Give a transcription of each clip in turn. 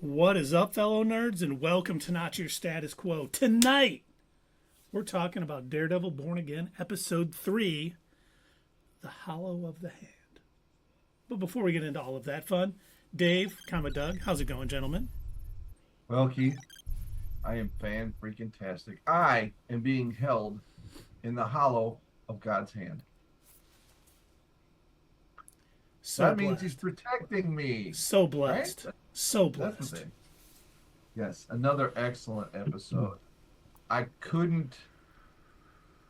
What is up, fellow nerds, and welcome to Not Your Status Quo. Tonight, we're talking about Daredevil Born Again, Episode 3, The Hollow of the Hand. But before we get into all of that fun, Dave, Doug, how's it going, gentlemen? Well, Keith, I am fan-freaking-tastic. I am being held in the hollow of God's hand. So that blessed. means he's protecting me. So blessed. Right? So That's blessed. the thing. Yes, another excellent episode. I couldn't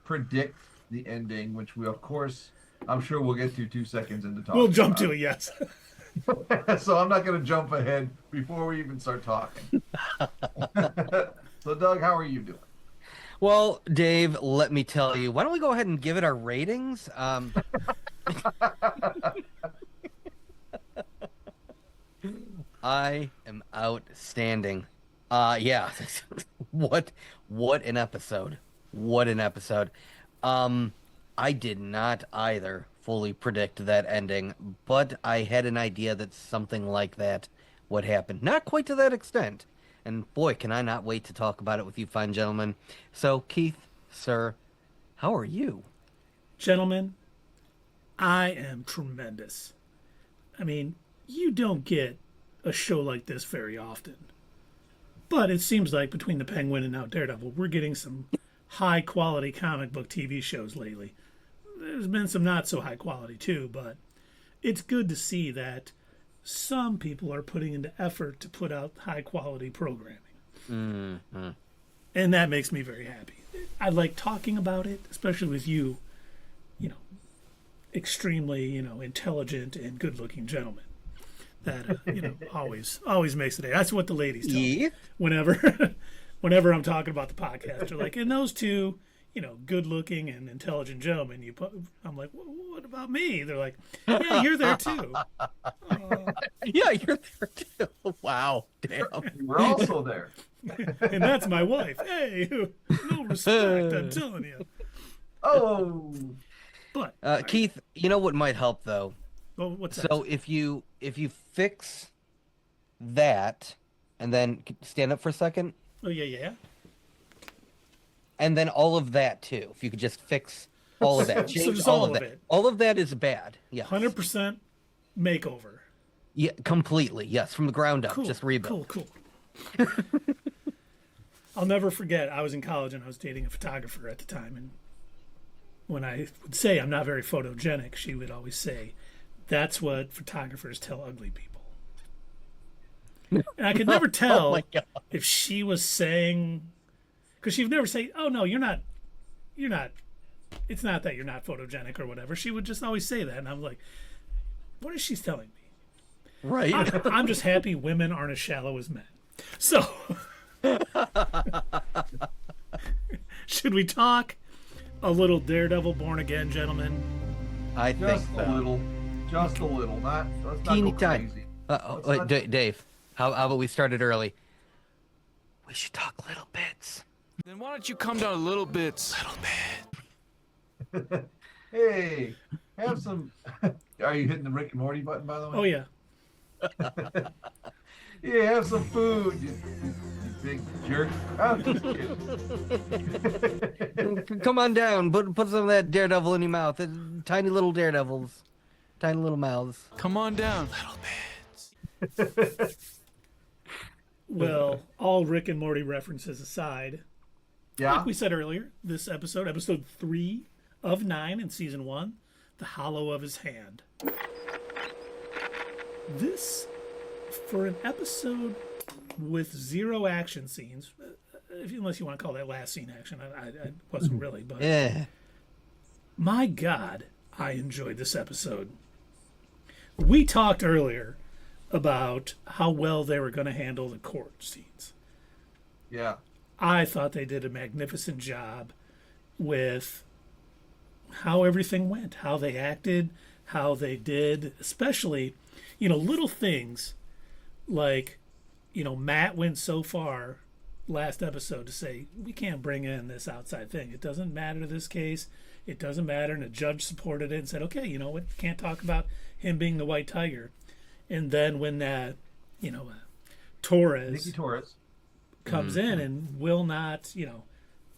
predict the ending, which we, of course, I'm sure we'll get to 2 seconds into talking. We'll jump to it, yes. So I'm not going to jump ahead before we even start talking. So, Doug, how are you doing? Well, Dave, let me tell you. Why don't we go ahead and give it our ratings? I am outstanding. Yeah. What an episode. What an episode. I did not either fully predict that ending, but I had an idea that something like that would happen. Not quite to that extent. And boy, can I not wait to talk about it with you fine gentlemen. So, Keith, sir, how are you? Gentlemen, I am tremendous. I mean, you don't get a show like this very often. But it seems like between the Penguin and now Daredevil, we're getting some high-quality comic book TV shows lately. There's been some not so high quality too, but it's good to see that some people are putting into effort to put out high-quality programming. Mm-hmm. And that makes me very happy. I like talking about it, especially with you, extremely, intelligent and good-looking gentlemen. That, always makes the day. That's what the ladies tell me. Whenever I'm talking about the podcast. They're like, and those two, good-looking and intelligent gentlemen, I'm like, what about me? They're like, yeah, you're there too. Yeah, you're there too. Wow, damn. We're also there. And that's my wife. Hey, no respect, I'm telling you. Oh. But Keith, you know what might help though? well, what's that? So if you fix that and then stand up for a second, Oh, yeah. and then all of that too. If you could just fix all of that, So change just all all of of that. it. All of that is bad. Yeah, 100% makeover. yeah, completely. Yes, from the ground up, Cool. just rebuild. Cool. I'll never forget, I was in college and I was dating a photographer at the time, and when I would say I'm not very photogenic, she would always say, that's what photographers tell ugly people. And I could never Oh tell my God. if she was saying, because she would never say, oh no, you're not, it's not that you're not photogenic or whatever. She would just always say that, and I'm like, what is she telling me? Right. I'm just happy women aren't as shallow as men. So, should we talk a little Daredevil Born Again, gentlemen? I think Just a little. Just a little. Let's not teeny go tiny. crazy. Wait, not- Dave, how about we started early? We should talk little bits. Then why don't you come down a little bit? Hey, have some. Are you hitting the Rick and Morty button, by the way? Oh yeah. Yeah, have some food, you big jerk. I'm just kidding. Come on down. Put some of that Daredevil in your mouth. Tiny little Daredevils. Tiny little mouths. Come on down. Well, all Rick and Morty references aside, Yeah. like we said earlier, this episode 3 of 9 in season 1, The Hollow of His Hand. This, for an episode with 0 action scenes, unless you want to call that last scene action, I wasn't really, but Yeah. my God, I enjoyed this episode. We talked earlier about how well they were going to handle the court scenes. Yeah. I thought they did a magnificent job with how everything went, how they acted, how they did, especially, little things like, Matt went so far last episode to say, we can't bring in this outside thing. It doesn't matter to this case. It doesn't matter. And the judge supported it and said, okay, you know what? Can't talk about him being the white tiger. And then when that, Torres Nicky Torres. comes in and will not,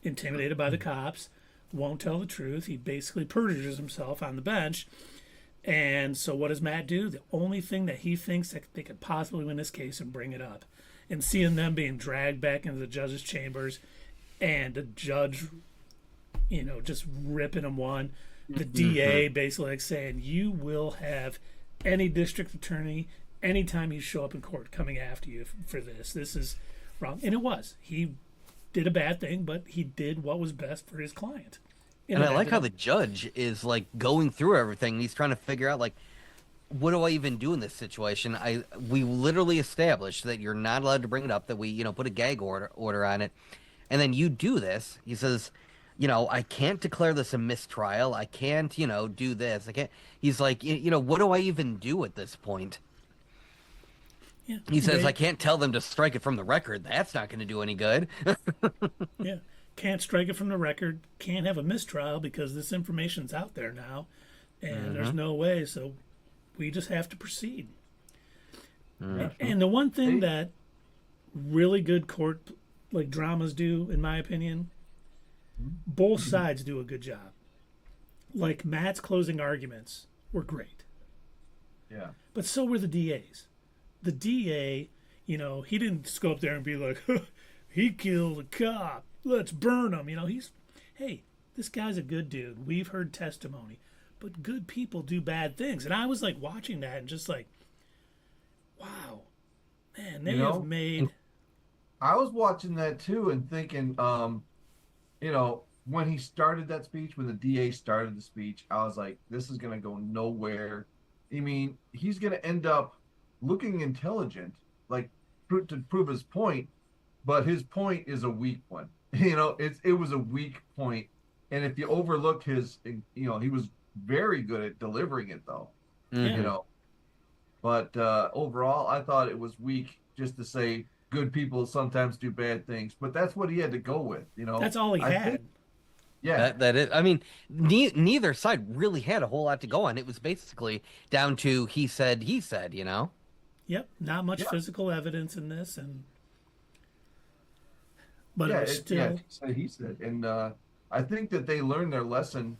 intimidated by the cops, won't tell the truth. He basically perjures himself on the bench. And so what does Matt do? The only thing that he thinks that they could possibly win this case and bring it up. And seeing them being dragged back into the judge's chambers and the judge, just ripping them one. The DA basically like saying, you will have any district attorney anytime you show up in court coming after you for this. This is wrong. And it was. He did a bad thing, but he did what was best for his client. And I like how the judge is like going through everything. And he's trying to figure out like, what do I even do in this situation? We literally established that you're not allowed to bring it up. That we put a gag order on it, and then you do this. He says, I can't declare this a mistrial. I can't do this. I can't. He's like, what do I even do at this point? Yeah, he says, I can't tell them to strike it from the record. That's not going to do any good. Yeah. Can't strike it from the record. Can't have a mistrial because this information's out there now. And there's no way. So we just have to proceed. And the one thing that really good court like dramas do, in my opinion, both sides do a good job. Like Matt's closing arguments were great. Yeah. But so were the DAs. The DA, he didn't just go up there and be like, he killed a cop. Let's burn him. Hey, this guy's a good dude. We've heard testimony. But good people do bad things. And I was like watching that and just like, wow, man, they have made. I was watching that too and thinking, when he started that speech, when the DA started the speech, I was like, this is going to go nowhere. I mean, he's going to end up looking intelligent, like to prove his point, but his point is a weak one. It was a weak point. And if you overlook his, he was very good at delivering it though, but overall, I thought it was weak just to say good people sometimes do bad things, but that's what he had to go with, That's all he had. Yeah. That is, I mean, neither side really had a whole lot to go on. It was basically down to he said, Yep. Not much physical evidence in this. But it was still. Yeah, he said. And I think that they learned their lesson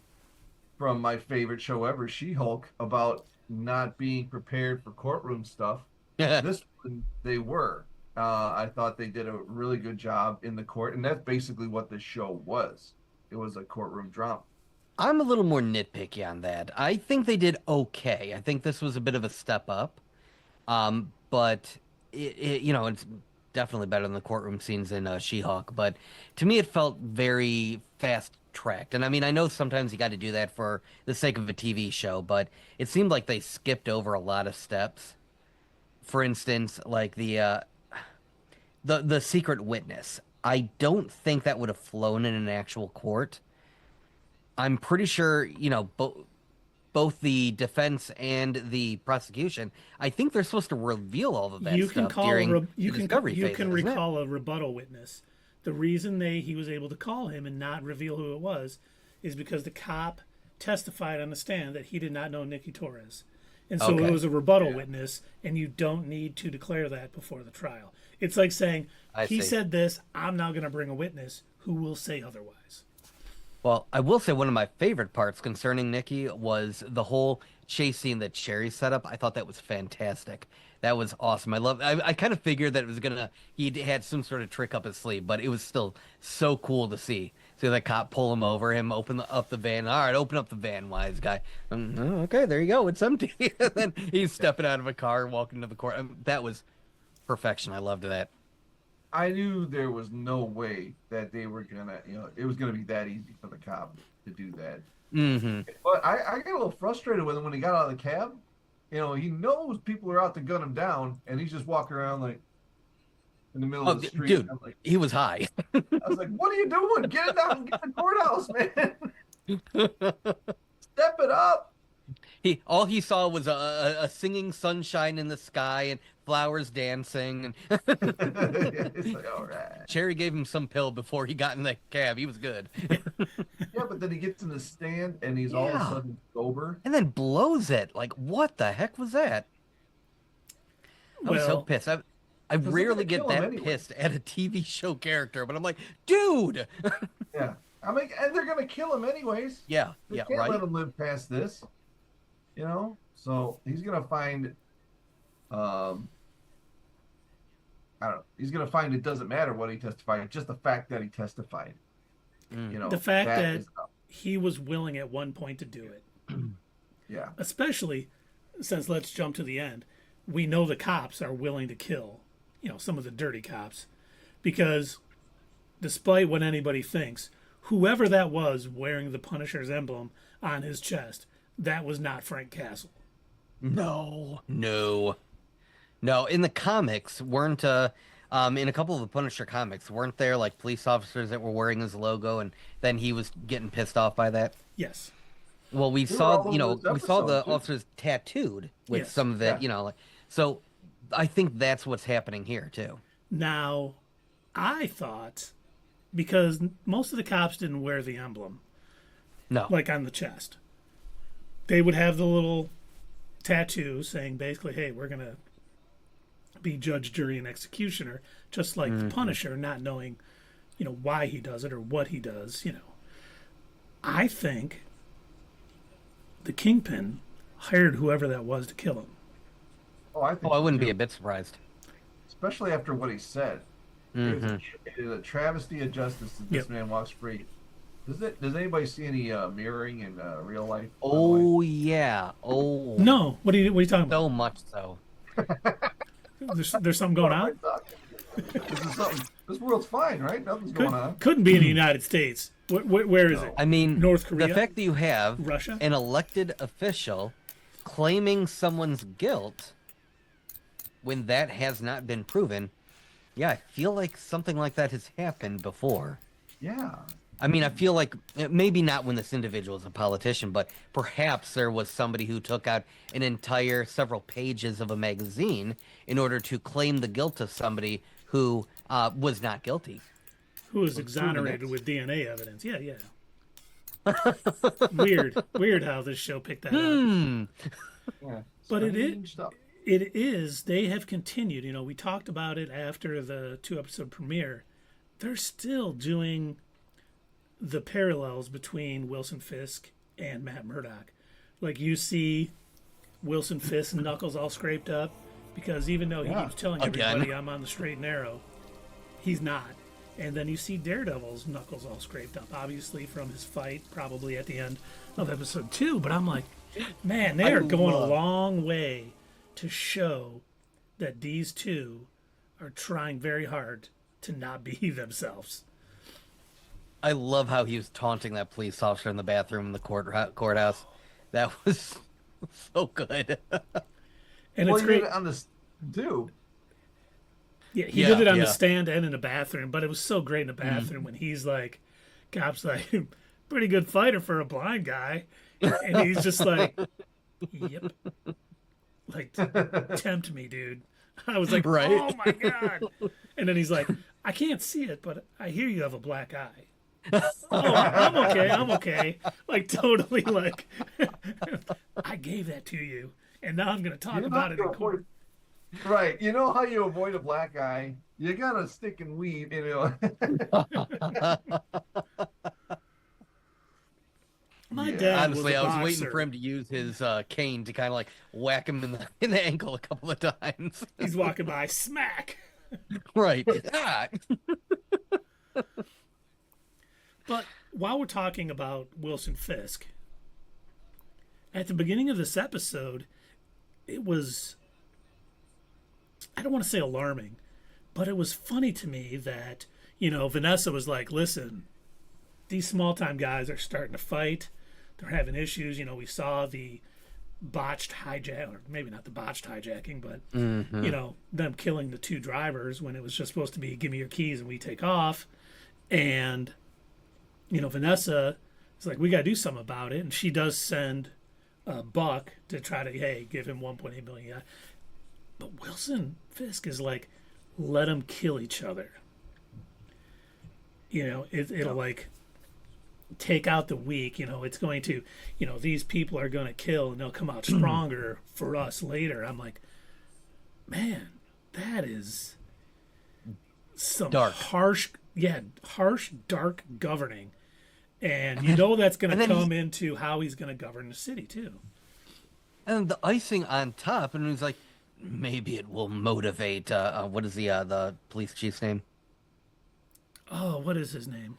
from my favorite show ever, She-Hulk, about not being prepared for courtroom stuff. This one, they were. I thought they did a really good job in the court, and that's basically what this show was. It was a courtroom drama. I'm a little more nitpicky on that. I think they did okay. I think this was a bit of a step up, but it's definitely better than the courtroom scenes in She-Hulk. But to me, it felt very fast-tracked. And I mean, I know sometimes you got to do that for the sake of a TV show, but it seemed like they skipped over a lot of steps. For instance, like the secret witness. I don't think that would have flown in an actual court. I'm pretty sure, both the defense and the prosecution, I think they're supposed to reveal all of that stuff during the discovery phase. You can recall a rebuttal witness. The reason he was able to call him and not reveal who it was is because the cop testified on the stand that he did not know Nicky Torres. And so it was a rebuttal witness, and you don't need to declare that before the trial. It's like saying, he said this, I'm now going to bring a witness who will say otherwise. Well, I will say one of my favorite parts concerning Nicky was the whole chase scene that Sherry set up. I thought that was fantastic. That was awesome. I kind of figured that it was he had some sort of trick up his sleeve, but it was still so cool to see. See that cop pull him over, him open up the van. All right, open up the van, wise guy. Okay, there you go. It's empty. And then he's stepping out of a car, walking to the court. That was perfection. I loved that. I knew there was no way that they were gonna, it was gonna be that easy for the cop to do that. Mm-hmm. But I got a little frustrated with him when he got out of the cab. He knows people are out to gun him down, and he's just walking around like in the middle of the street. Dude, like, he was high. I was like, "What are you doing? Get it down, get the courthouse, man! Step it up!" All he saw was a singing sunshine in the sky and flowers dancing. And It's like, all right. Cherry gave him some pill before he got in the cab. He was good. Yeah, but then he gets in the stand and he's all of a sudden sober. And then blows it. Like, what the heck was that? I was so pissed. I 'Cause they're rarely gonna get kill him that anyway. pissed at a TV show character, but I'm like, dude. Yeah. I mean, and they're gonna kill him anyways. Yeah, They yeah, can't right. let him live past this. So he's gonna find I don't know. He's gonna find it doesn't matter what he testified, just the fact that he testified. The fact that is he was willing at one point to do it, yeah. especially since let's jump to the end. We know the cops are willing to kill, some of the dirty cops, because despite what anybody thinks, whoever that was wearing the Punisher's emblem on his chest, that was not Frank Castle. No. In the comics, weren't in a couple of the Punisher comics, weren't there like police officers that were wearing his logo, and then he was getting pissed off by that? Yes. Well, we They were saw, all over this we saw the episode, too. officers tattooed with Yes. some of that, Yeah. so I think that's what's happening here too. Now, I thought, because most of the cops didn't wear the emblem, No. like on the chest, they would have the little tattoo saying basically, hey, we're going to be judge, jury, and executioner, just like the Punisher, not knowing, why he does it or what he does, I think the Kingpin hired whoever that was to kill him. I think I wouldn't so, be too. a bit surprised. Especially after what he said. It is a travesty of justice that this Yep. man walks free. Does anybody see any mirroring in real life? Oh yeah. Oh. No, what are you talking about? So much so. There's something going on? This world's fine, right? Nothing's going on. Couldn't be in the United States. Where is it? I mean, North Korea? the fact that you have Russia? an elected official claiming someone's guilt when that has not been proven, yeah, I feel like something like that has happened before. Yeah. I mean, I feel like maybe not when this individual is a politician, but perhaps there was somebody who took out an entire several pages of a magazine in order to claim the guilt of somebody who was not guilty. Who was exonerated with DNA evidence? Yeah. Weird how this show picked that up. Yeah. But it Strange is. stuff. It is. They have continued. We talked about it after the 2-episode premiere. They're still doing the parallels between Wilson Fisk and Matt Murdock. Like you see Wilson Fisk's knuckles all scraped up because even though he keeps telling Again. everybody I'm on the straight and narrow, he's not. And then you see Daredevil's knuckles all scraped up, obviously from his fight probably at the end of episode 2. But I'm like, man, they are going a long way to show that these two are trying very hard to not be themselves. I love how he was taunting that police officer in the bathroom in the courthouse. That was so good. And Well, it's he great. did it on this too. Yeah, he did it on the yeah. stand and in the bathroom, but it was so great in the bathroom when he's like, cop's like, pretty good fighter for a blind guy. And he's just like, yep. Like, tempt me, dude. I was like, Right. oh my God. And then he's like, I can't see it, but I hear you have a black eye. Oh, I'm okay. Like, totally like, I gave that to you, and now I'm going to talk You know about how it you in court. Right. You know how you avoid a black eye? You gotta stick and weave, My Yeah. dad Honestly, was a I was boxer. waiting for him to use his cane to kind of like whack him in the ankle a couple of times. He's walking by, smack. Right. Ah. But while we're talking about Wilson Fisk, at the beginning of this episode, it was, I don't want to say alarming, but it was funny to me that, Vanessa was like, listen, these small time guys are starting to fight. They're having issues. We saw the botched hijack, or maybe not the botched hijacking, but, them killing the 2 drivers when it was just supposed to be, give me your keys and we take off. And Vanessa is like, we got to do something about it. And she does send Buck to try to, hey, give him 1.8 million. Yeah. But Wilson Fisk is like, let them kill each other. It'll like take out the weak. It's going to, these people are going to kill and they'll come out stronger for us later. I'm like, man, that is some Dark. harsh, dark governing. And you know that's going and to then come into how he's going to govern the city, too. And the icing on top, and he's like, maybe it will motivate. What is the police chief's name? Oh, what is his name?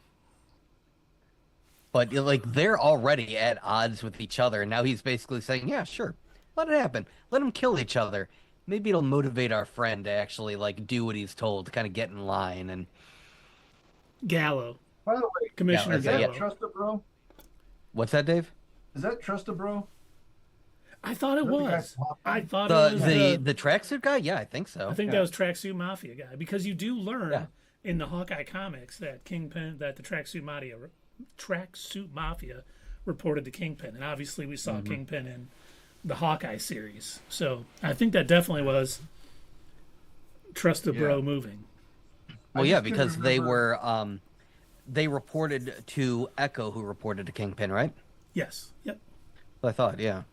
But like they're already at odds with each other, and now he's basically saying, "Yeah, sure, let it happen. Let them kill each other. Maybe it'll motivate our friend to actually like do what he's told, to kind of get in line." And Gallo. By the way, Commissioner is that Gallo. Trust a Bro? what's that, Dave? Is that Trust a Bro? I thought it Is that the guy was. from Hawkeye? I thought The it was the tracksuit guy? Yeah, I think so. I think that was Tracksuit Mafia guy, because you do learn Yeah. in the Hawkeye comics that the Tracksuit Mafia reported to Kingpin, and obviously we saw Kingpin in the Hawkeye series. So I think that definitely was Trust the Bro Yeah. moving. Well, I yeah, just couldn't because they remember- were they reported to Echo, who reported to Kingpin, right? Yes. Yep. I thought, yeah.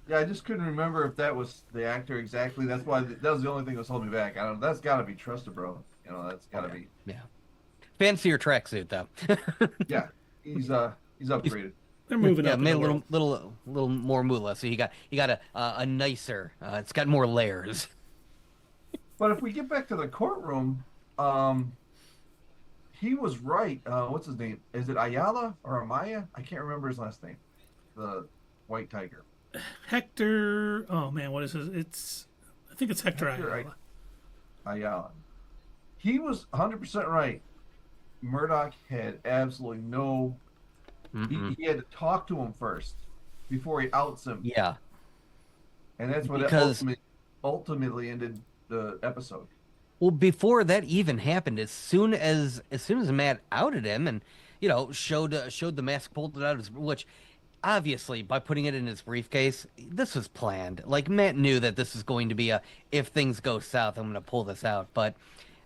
Yeah, I just couldn't remember if that was the actor exactly. That's why that was the only thing that was holding me back. I don't. That's got to be Trust a Bro. You know, that's got to be. Yeah. Fancier tracksuit though. Yeah, he's upgraded. They're moving Yeah, up. in made the a world. little more moolah. So you got a nicer. It's got more layers. But if we get back to the courtroom, he was right. What's his name? Is it Ayala or Amaya? I can't remember his last name. The White Tiger. Hector. Oh man, what is his? I think it's Hector Hector, Ayala. Ayala. He was 100% right. Murdock had absolutely no. He had to talk to him first before he outs him, Yeah. and that's what Because- ultimately ended the episode. Well, before that even happened, as soon as Matt outed him and showed the mask, pulled it out, which obviously by putting it in his briefcase, this was planned. Like Matt knew that this is going to be if things go south, I'm going to pull this out. But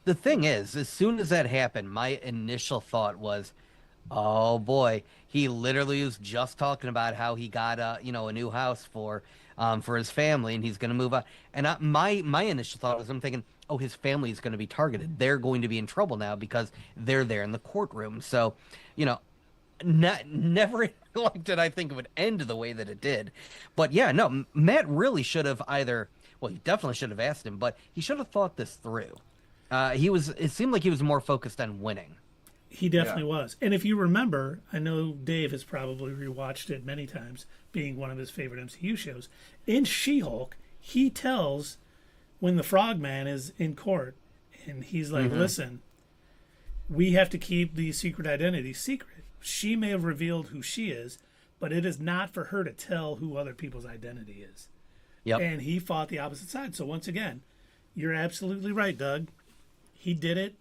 the thing is, as soon as that happened, my initial thought was, oh boy, he literally was just talking about how he got a new house for his family, and he's going to move out. And my initial thought was, I'm thinking, oh, his family is going to be targeted. They're going to be in trouble now because they're there in the courtroom. So, never like did I think it would end the way that it did. But yeah, no, Matt really should have he definitely should have asked him, but he should have thought this through. It seemed like he was more focused on winning. He definitely was. And if you remember, I know Dave has probably rewatched it many times, being one of his favorite MCU shows. In She-Hulk, he tells when the Frogman is in court, and he's like, listen, we have to keep the secret identity secret. She may have revealed who she is, but it is not for her to tell who other people's identity is. Yep. And he fought the opposite side. So once again, you're absolutely right, Doug. He did it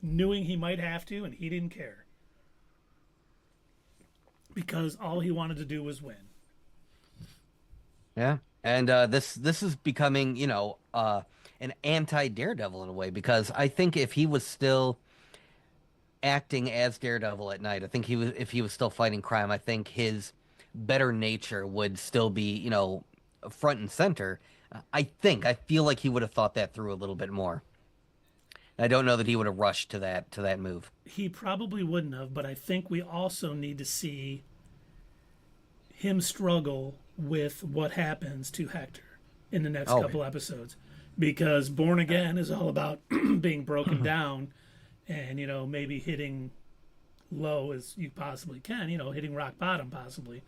knowing he might have to, and he didn't care. Because all he wanted to do was win. Yeah. And this is becoming, an anti-Daredevil in a way, because I think if he was still acting as Daredevil at night, if he was still fighting crime, I think his better nature would still be, front and center. I feel like he would have thought that through a little bit more. I don't know that he would have rushed to that move. He probably wouldn't have, but I think we also need to see him struggle with what happens to Hector in the next couple episodes. Because Born Again is all about being broken down and, maybe hitting low as you possibly can, hitting rock bottom possibly,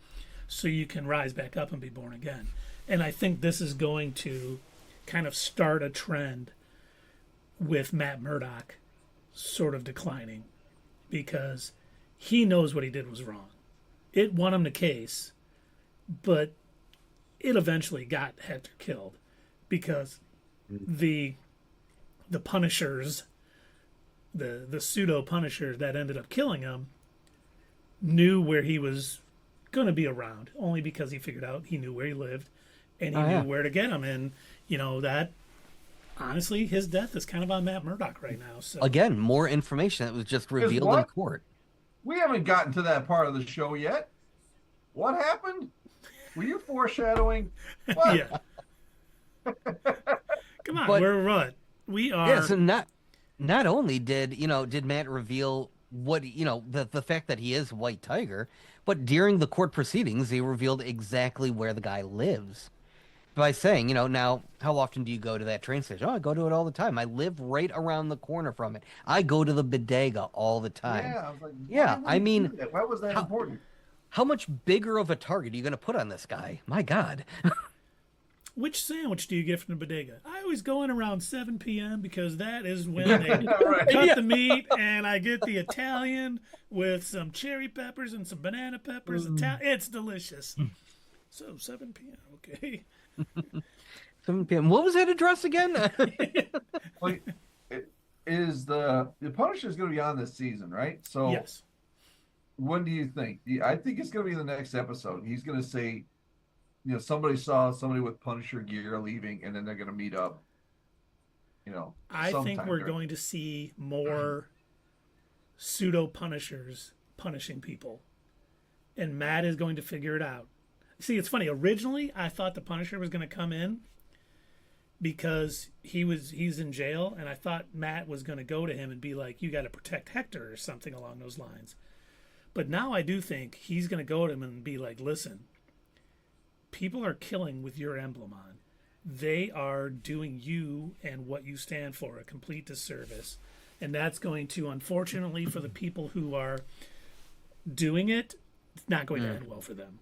so you can rise back up and be born again. And I think this is going to kind of start a trend with Matt Murdock sort of declining, because he knows what he did was wrong. It won him the case, but it eventually got Hector killed because the Punishers, the pseudo Punishers that ended up killing him, knew where he was going to be around, only because he figured out he knew where he lived and he knew where to get him. And that honestly, his death is kind of on Matt Murdock right now. So Again, more information that was just revealed in what? court. We haven't gotten to that part of the show yet. What happened? Were you foreshadowing? What? yeah. Come on, But- we're what? We are. Yeah, so not only did Matt reveal what, the fact that he is White Tiger, but during the court proceedings, he revealed exactly where the guy lives by saying, now how often do you go to that train station? Oh, I go to it all the time. I live right around the corner from it. I go to the bodega all the time. Yeah, I was like, why Yeah, would I he do mean, that? Why was that how important? how much bigger of a target are you going to put on this guy? My God. Which sandwich do you get from the bodega? I always go in around 7 p.m. because that is when they Right. cut Yeah. the meat, and I get the Italian with some cherry peppers and some banana peppers. It's delicious. So 7 p.m. Okay. 7 p.m. What was that address again? Like, is the Punisher's going to be on this season, right? So Yes. when do you think? I think it's going to be the next episode. He's going to say, somebody saw somebody with Punisher gear leaving, and then they're going to meet up. I think sometime we're during- going to see more pseudo Punishers punishing people, and Matt is going to figure it out. See, it's funny. Originally, I thought the Punisher was going to come in because he's in jail, and I thought Matt was going to go to him and be like, "You got to protect Hector" or something along those lines. But now I do think he's going to go to him and be like, "Listen, people are killing with your emblem on. They are doing you and what you stand for a complete disservice, and that's going to, unfortunately, for the people who are doing it, it's not going to end well for them."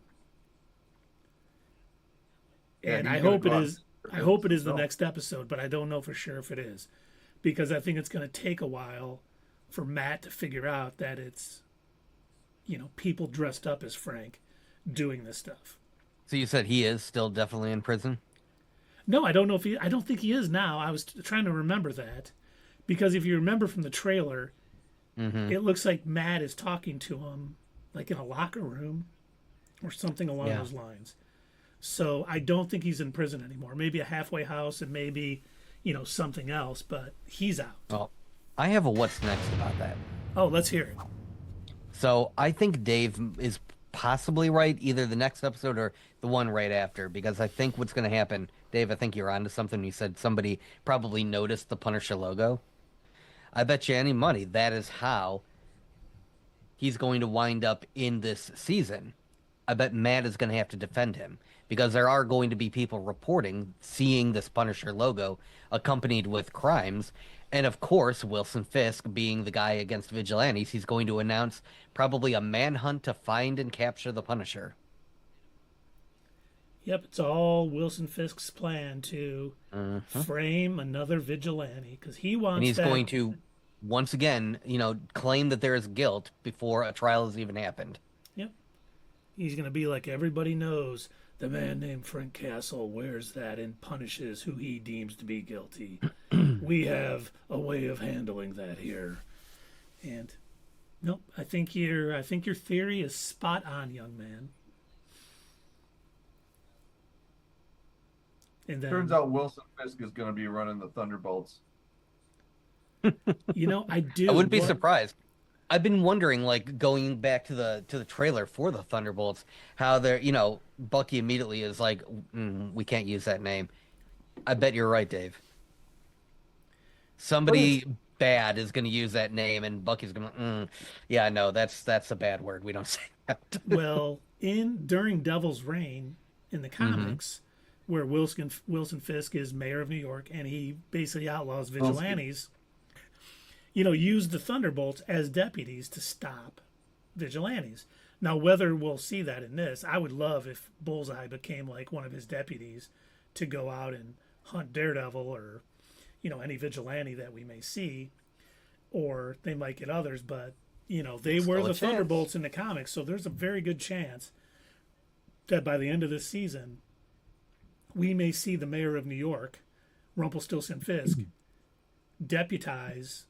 Yeah, And he's I gonna hope it go out is. and I hope it is the himself. next episode, but I don't know for sure if it is, because I think it's going to take a while for Matt to figure out that it's, people dressed up as Frank doing this stuff. So you said he is still definitely in prison? No, I don't know if he. I don't think he is now. I was trying to remember that, because if you remember from the trailer, it looks like Matt is talking to him, like in a locker room, or something along Yeah. those lines. So I don't think he's in prison anymore. Maybe a halfway house and maybe, something else, but he's out. Well, I have a what's next about that. Oh, let's hear it. So I think Dave is possibly right, either the next episode or the one right after, because I think what's going to happen, Dave, I think you're onto something. You said somebody probably noticed the Punisher logo. I bet you any money that is how he's going to wind up in this season. I bet Matt is going to have to defend him because there are going to be people reporting seeing this Punisher logo accompanied with crimes. And of course, Wilson Fisk, being the guy against vigilantes, he's going to announce probably a manhunt to find and capture the Punisher. Yep, it's all Wilson Fisk's plan to frame another vigilante because he wants And he's that. going to, once again, claim that there is guilt before a trial has even happened. Yep. He's going to be like, everybody knows the man named Frank Castle wears that and punishes who he deems to be guilty. We have a way of handling that here. And nope, I think your theory is spot on, young man. And then Turns out Wilson Fisk is going to be running the Thunderbolts. I do. I wouldn't be what- surprised. I've been wondering, like, going back to the trailer for the Thunderbolts, how they're, Bucky immediately is like, we can't use that name. I bet you're right, Dave. Somebody bad is going to use that name, and Bucky's going to, yeah, no, that's a bad word. We don't say that. Well, during Devil's Reign in the comics, where Wilson Fisk is mayor of New York, and he basically outlaws vigilantes, used the Thunderbolts as deputies to stop vigilantes. Now, whether we'll see that in this, I would love if Bullseye became like one of his deputies to go out and hunt Daredevil or, any vigilante that we may see, or they might get others, but, they were Still a the chance. Thunderbolts in the comics, so there's a very good chance that by the end of this season, we may see the mayor of New York, Rumpelstiltskin Fisk, deputize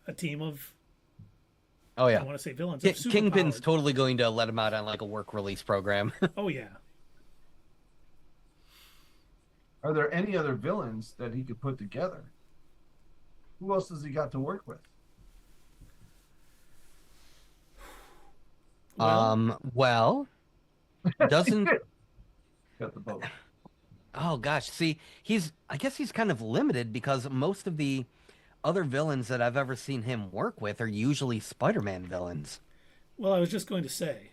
a team of, Oh, I yeah. want to say villains. Kingpin's Superpowered. totally going to let him out on, like, a work release program. Oh, yeah. Are there any other villains that he could put together? Who else has he got to work with? Well, doesn't... Got the boat. Oh gosh, see, I guess he's kind of limited because most of the other villains that I've ever seen him work with are usually Spider-Man villains. Well, I was just going to say,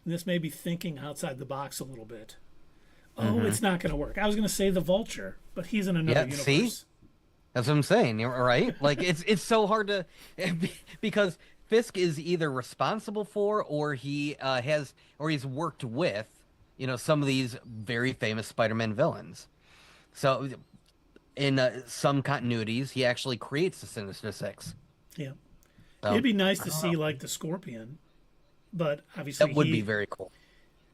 and this may be thinking outside the box a little bit. Oh, Mm-hmm. it's not going to work. I was going to say the Vulture, but he's in another universe. See? That's what I'm saying, right? Like it's so hard to because Fisk is either responsible for or he he's worked with, some of these very famous Spider-Man villains. So in some continuities, he actually creates the Sinister Six. Yeah. So, It'd be nice to see like the Scorpion, but obviously that would be very cool.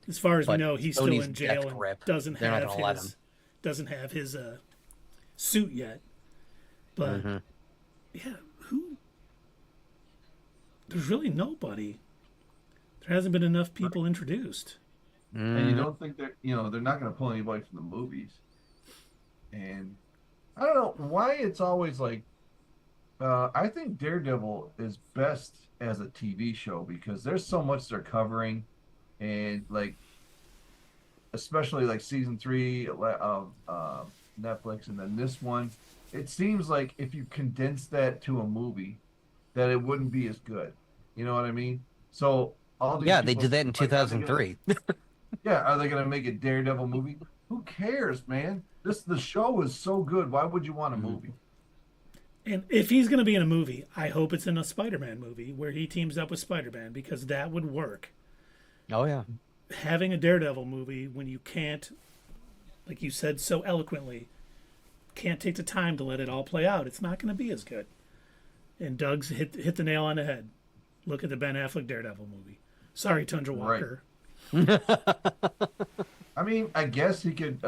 as far as we But know, he's Sony's still in jail death and grip. doesn't They're not have gonna let his him. doesn't have his suit yet. But Mm-hmm. yeah, who? There's really nobody. There hasn't been enough people introduced. And you don't think they're not going to pull anybody from the movies. And I don't know why it's always like, I think Daredevil is best as a TV show because there's so much they're covering, and like, especially like season 3 of Netflix, and then this one, it seems like if you condense that to a movie, that it wouldn't be as good. You know what I mean? So all these Yeah, they people, did that in like, are they 2003. are they gonna make a Daredevil movie? Who cares, man? The show is so good. Why would you want a movie? And if he's going to be in a movie, I hope it's in a Spider-Man movie where he teams up with Spider-Man because that would work. Oh yeah. Having a Daredevil movie when you can't, like you said so eloquently, can't take the time to let it all play out, it's not going to be as good. And Doug's hit the nail on the head. Look at the Ben Affleck Daredevil movie. Sorry, Tundra Walker. I mean, I guess he could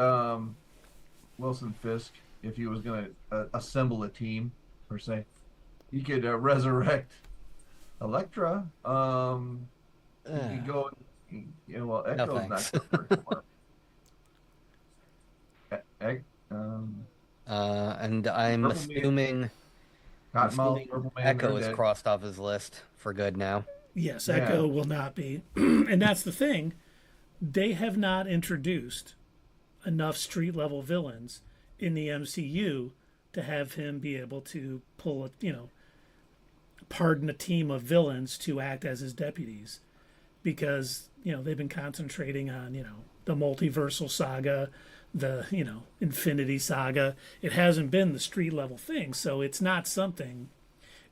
Wilson Fisk, if he was gonna assemble a team per se, he could resurrect Elektra. He could go. Well, Echo's not thanks. good for him. And I'm Purple assuming, Cottonmouth, Purple Man, Echo they're is dead. crossed off his list for good now. Yes, Yeah. Echo will not be. And that's the thing. They have not introduced enough street level villains in the MCU to have him be able to pull pardon a team of villains to act as his deputies. Because, they've been concentrating on, the multiversal saga, the, Infinity Saga. It hasn't been the street level thing. So it's not something,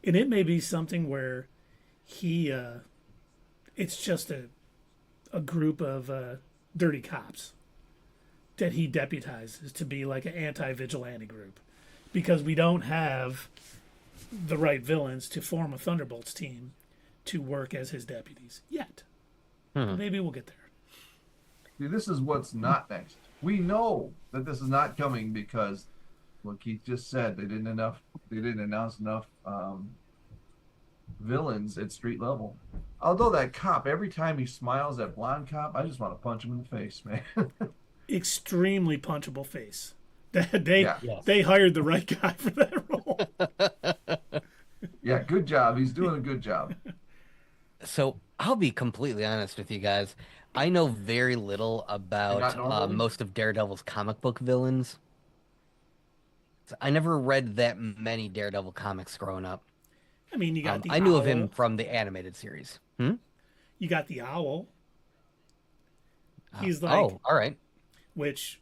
and it may be something where it's just a group of dirty cops that he deputizes to be like an anti-vigilante group because we don't have the right villains to form a Thunderbolts team to work as his deputies yet. Maybe we'll get there. See, this is what's not next. We know that this is not coming because, what Keith just said, they didn't announce enough villains at street level. Although that cop, every time he smiles, that blonde cop, I just want to punch him in the face, man. Extremely punchable face. They Yeah. they hired the right guy for that role. Yeah, good job. He's doing a good job. So I'll be completely honest with you guys. I know very little Not about normally? most of Daredevil's comic book villains. I never read that many Daredevil comics growing up. I mean, you got the I knew of owl. him from the animated series. You got the owl. He's like, Oh, all right. which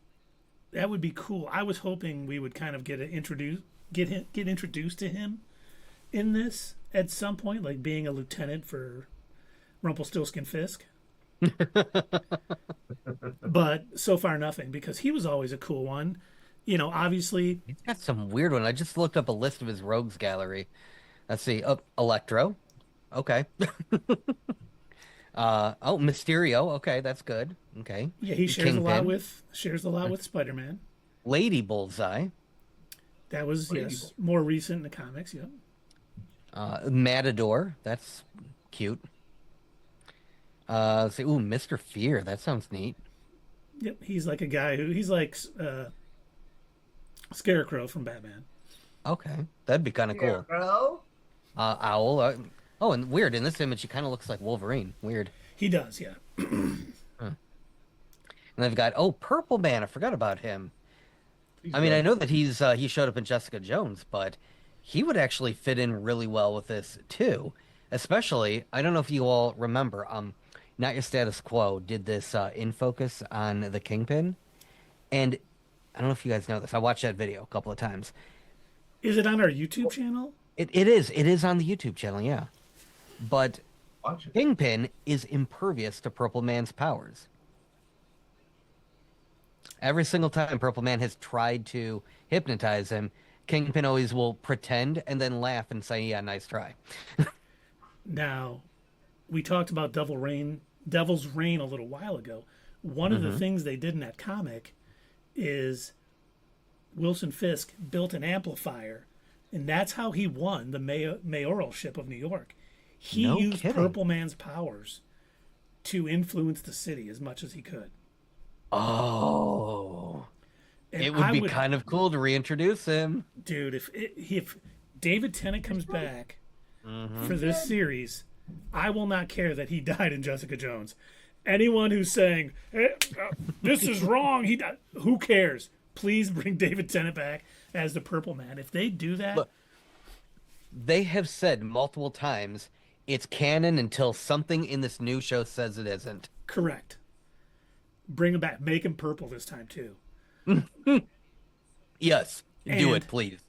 that would be cool. I was hoping we would kind of get introduced to him in this at some point, like being a lieutenant for Rumpelstiltskin Fisk. But so far nothing because he was always a cool one. Obviously, He's got some weird one. I just looked up a list of his rogues gallery. Let's see. Oh, Electro. Okay. Mysterio. Okay, that's good. Okay. yeah, he shares a lot Kingpin. with Spider-Man. Lady Bullseye. That was yes, more recent in the comics. Yeah. Matador. That's cute. Let's see. Ooh, Mr. Fear. That sounds neat. Yep, he's like a guy he's like Scarecrow from Batman. Okay, that'd be kind of cool. Bro. Owl. Oh, and weird. In this image, he kind of looks like Wolverine. Weird. He does, yeah. And they've got Purple Man. I forgot about him. He's I mean, I dead. know that he showed up in Jessica Jones, but he would actually fit in really well with this too. Especially, I don't know if you all remember, Not Your Status Quo did this in focus on the Kingpin, and I don't know if you guys know this. I watched that video a couple of times. Is it on our YouTube channel? It is on the YouTube channel, yeah. But Watch it. Kingpin is impervious to Purple Man's powers. Every single time Purple Man has tried to hypnotize him, Kingpin always will pretend and then laugh and say, "Yeah, nice try." Now, we talked about Devil's Reign a little while ago. One of the things they did in that comic is Wilson Fisk built an amplifier, and that's how he won the mayoralship of New York. He No used kidding. Purple Man's powers to influence the city as much as he could. Oh, And it would I be kind of cool to reintroduce him. dude, if David Tennant comes back for this series, I will not care that he died in Jessica Jones. Anyone who's saying hey, this is wrong, he died, who cares? Please bring David Tennant back as the Purple Man. If they do that, Look, they have said multiple times it's canon until something in this new show says it isn't. correct. Bring him back. Make him purple this time too. Yes, do And- it, please.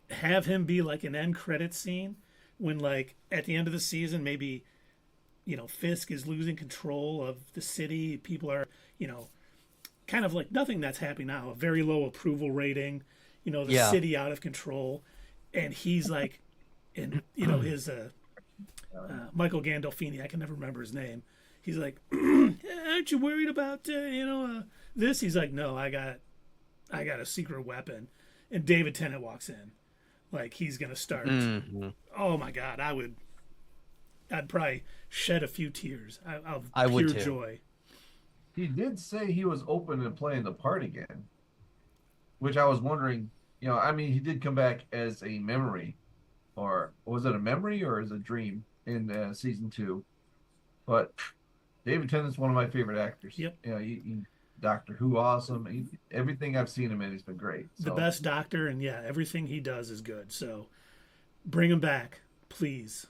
Have him be like an end credit scene when, like, at the end of the season, maybe, Fisk is losing control of the city. People are, kind of like nothing that's happening now. A very low approval rating. The Yeah. city out of control, and he's like, and his Michael Gandolfini. I can never remember his name. He's like, aren't you worried about this? He's like, no, I got a secret weapon, and David Tennant walks in, like he's gonna start. Oh my God, I'd probably shed a few tears of I pure would too. joy. He did say he was open to playing the part again, which I was wondering. He did come back as a memory, or was it a memory or as a dream in season 2? But David Tennant's one of my favorite actors. Yep. Doctor Who, awesome. Everything I've seen him in, he's been great. The So, best Doctor, and yeah, everything he does is good. So bring him back, please.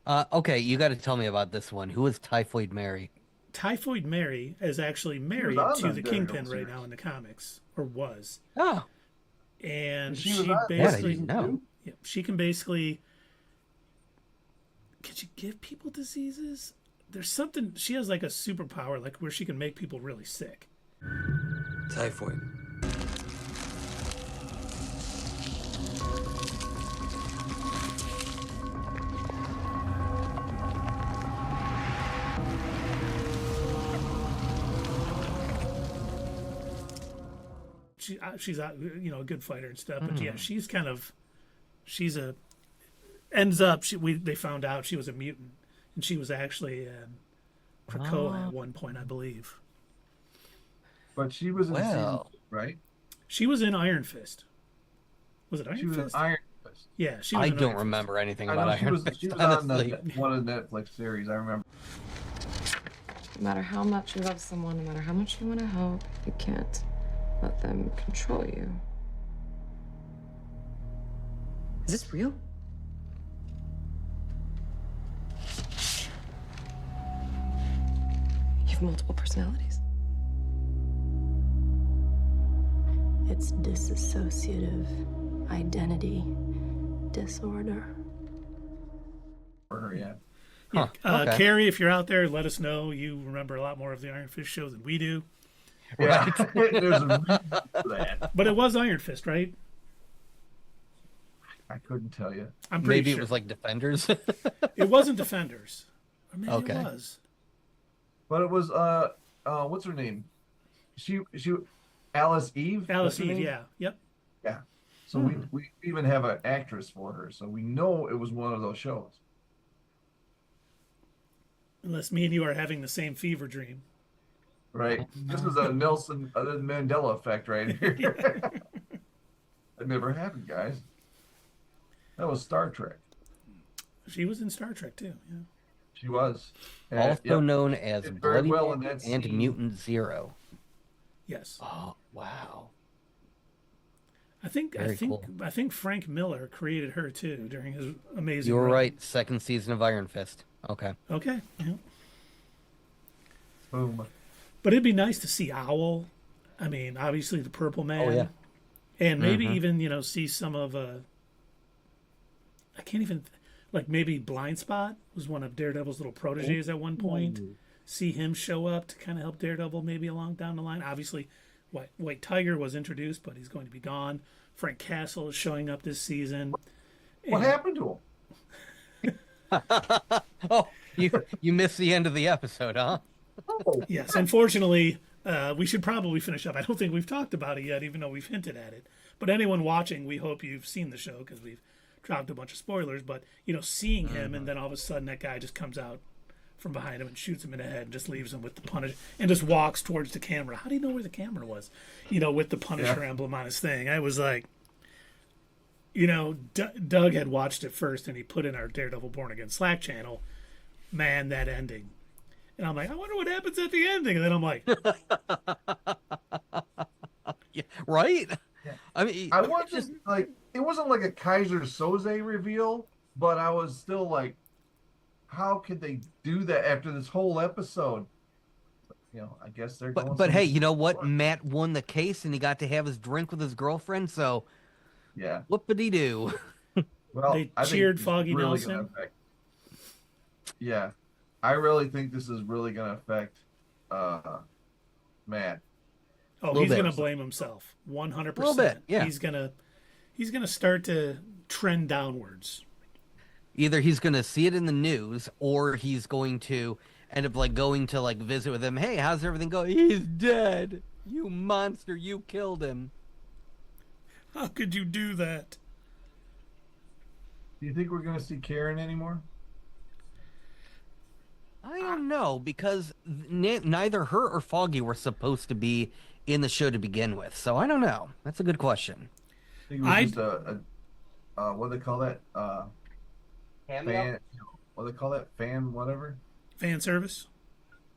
Okay, you got to tell me about this one. Who is Typhoid Mary? Typhoid Mary is actually married on to the the Daredevil Kingpin right series. now in the comics, or was. Oh, And She she, was on- what? I basically, didn't know. yeah, she can basically. Can she give people diseases? There's something. She has like a superpower, like where she can make people really sick. Typhoid. She's a good fighter and stuff, but yeah, she's a ends up they found out she was a mutant, and she was actually Krakoa at one point, I believe. but she was in Well. season 2, right? She was in Iron Fist. Was it Iron She was in Fist? Iron Fist. Yeah, she was. I in don't Iron remember anything I about know she Iron was. Fist, She was honestly. on one of the Netflix series. I remember. No matter how much you love someone, no matter how much you want to help, you can't let them control you. Is this real? You have multiple personalities. It's dissociative identity disorder. For her, yeah. Huh, okay. Carrie, if you're out there, let us know. You remember a lot more of the Iron Fist show than we do. Yeah. There's a reason for that. But it was Iron Fist, right? I couldn't tell you. I'm pretty Maybe sure. it was like Defenders. It wasn't Defenders. Or maybe Okay. it was. But it was what's her name? She Alice Eve. Alice That's her Eve, name? yeah. Yep. Yeah. So we even have an actress for her, so we know it was one of those shows. Unless me and you are having the same fever dream. Right. This is a Nelson Mandela effect right here. That never happened, guys. That was Star Trek. She was in Star Trek too, yeah. She was. And, Also yep, known as did very Bloody well in Mary that and scene. Mutant Zero. Yes. Oh, wow. Very cool. I think Frank Miller created her too during his amazing. You were run. right. Second season of Iron Fist. Okay. Okay. Yeah. Boom. But it'd be nice to see Owl. I mean, obviously the Purple Man. Oh yeah. And maybe even, see some of I can't even like maybe Blind Spot was one of Daredevil's little proteges at one point. See him show up to kind of help Daredevil maybe along down the line. Obviously, White Tiger was introduced, but he's going to be gone. Frank Castle is showing up this season. What happened to him? Oh, you missed the end of the episode, huh? Oh, Yes, unfortunately, we should probably finish up. I don't think we've talked about it yet, even though we've hinted at it. But anyone watching, we hope you've seen the show because we've dropped a bunch of spoilers. But, seeing him and then all of a sudden that guy just comes out from behind him and shoots him in the head and just leaves him with the Punisher and just walks towards the camera. How do you know where the camera was? With the Punisher emblem on his thing. I was like, Doug had watched it first and he put in our Daredevil Born Again Slack channel. Man, that ending. And I'm like, I wonder what happens at the ending. And then I'm like, Yeah, right? Yeah. I mean, I wasn't like it wasn't like a Kaiser Soze reveal, but I was still like, how could they do that after this whole episode? I guess they're going. but hey, you know what? Matt won the case and he got to have his drink with his girlfriend. So Yeah. whoopity doo. Well, They I think cheered it's Foggy really Nelson. gonna affect- Yeah, I really think this is really going to affect Matt. oh, Little he's bit. going to blame himself 100%. Little bit, yeah. He's going to start to trend downwards. Either he's going to see it in the news or he's going to end up going to visit with him. Hey, how's everything going? He's dead. You monster. You killed him. How could you do that? Do you think we're going to see Karen anymore? I don't know because neither her or Foggy were supposed to be in the show to begin with. So I don't know. That's a good question. I think it was just a what do they call that? Fan, what do they call that? Fan whatever? Fan service?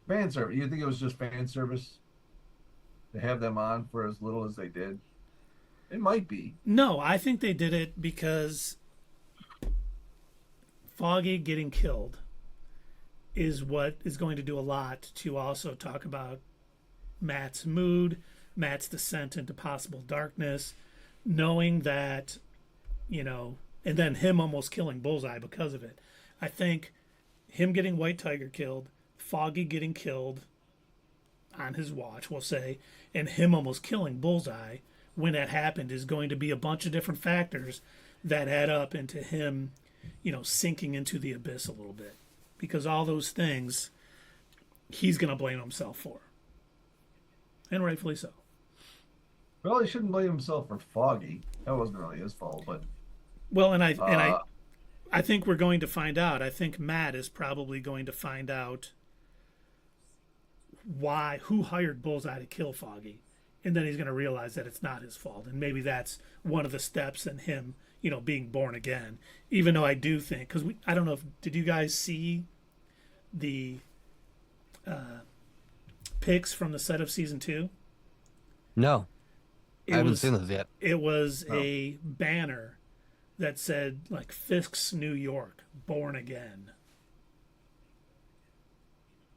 Fan service. You think it was just fan service to have them on for as little as they did? It might be. No, I think they did it because Foggy getting killed is what is going to do a lot to also talk about Matt's mood, Matt's descent into possible darkness, knowing that, and then him almost killing Bullseye because of it. I think him getting White Tiger killed, Foggy getting killed on his watch, we'll say, and him almost killing Bullseye when that happened is going to be a bunch of different factors that add up into him, sinking into the abyss a little bit. Because all those things he's going to blame himself for. And rightfully so. Well, he shouldn't blame himself for Foggy. That wasn't really his fault, but Well, and I think we're going to find out. I think Matt is probably going to find out who hired Bullseye to kill Foggy. And then he's going to realize that it's not his fault. And maybe that's one of the steps in him, being born again. Even though I do think, because I don't know did you guys see the pics from the set of season 2? No. I haven't seen those yet. It was a banner that said, Fisk's New York, born again.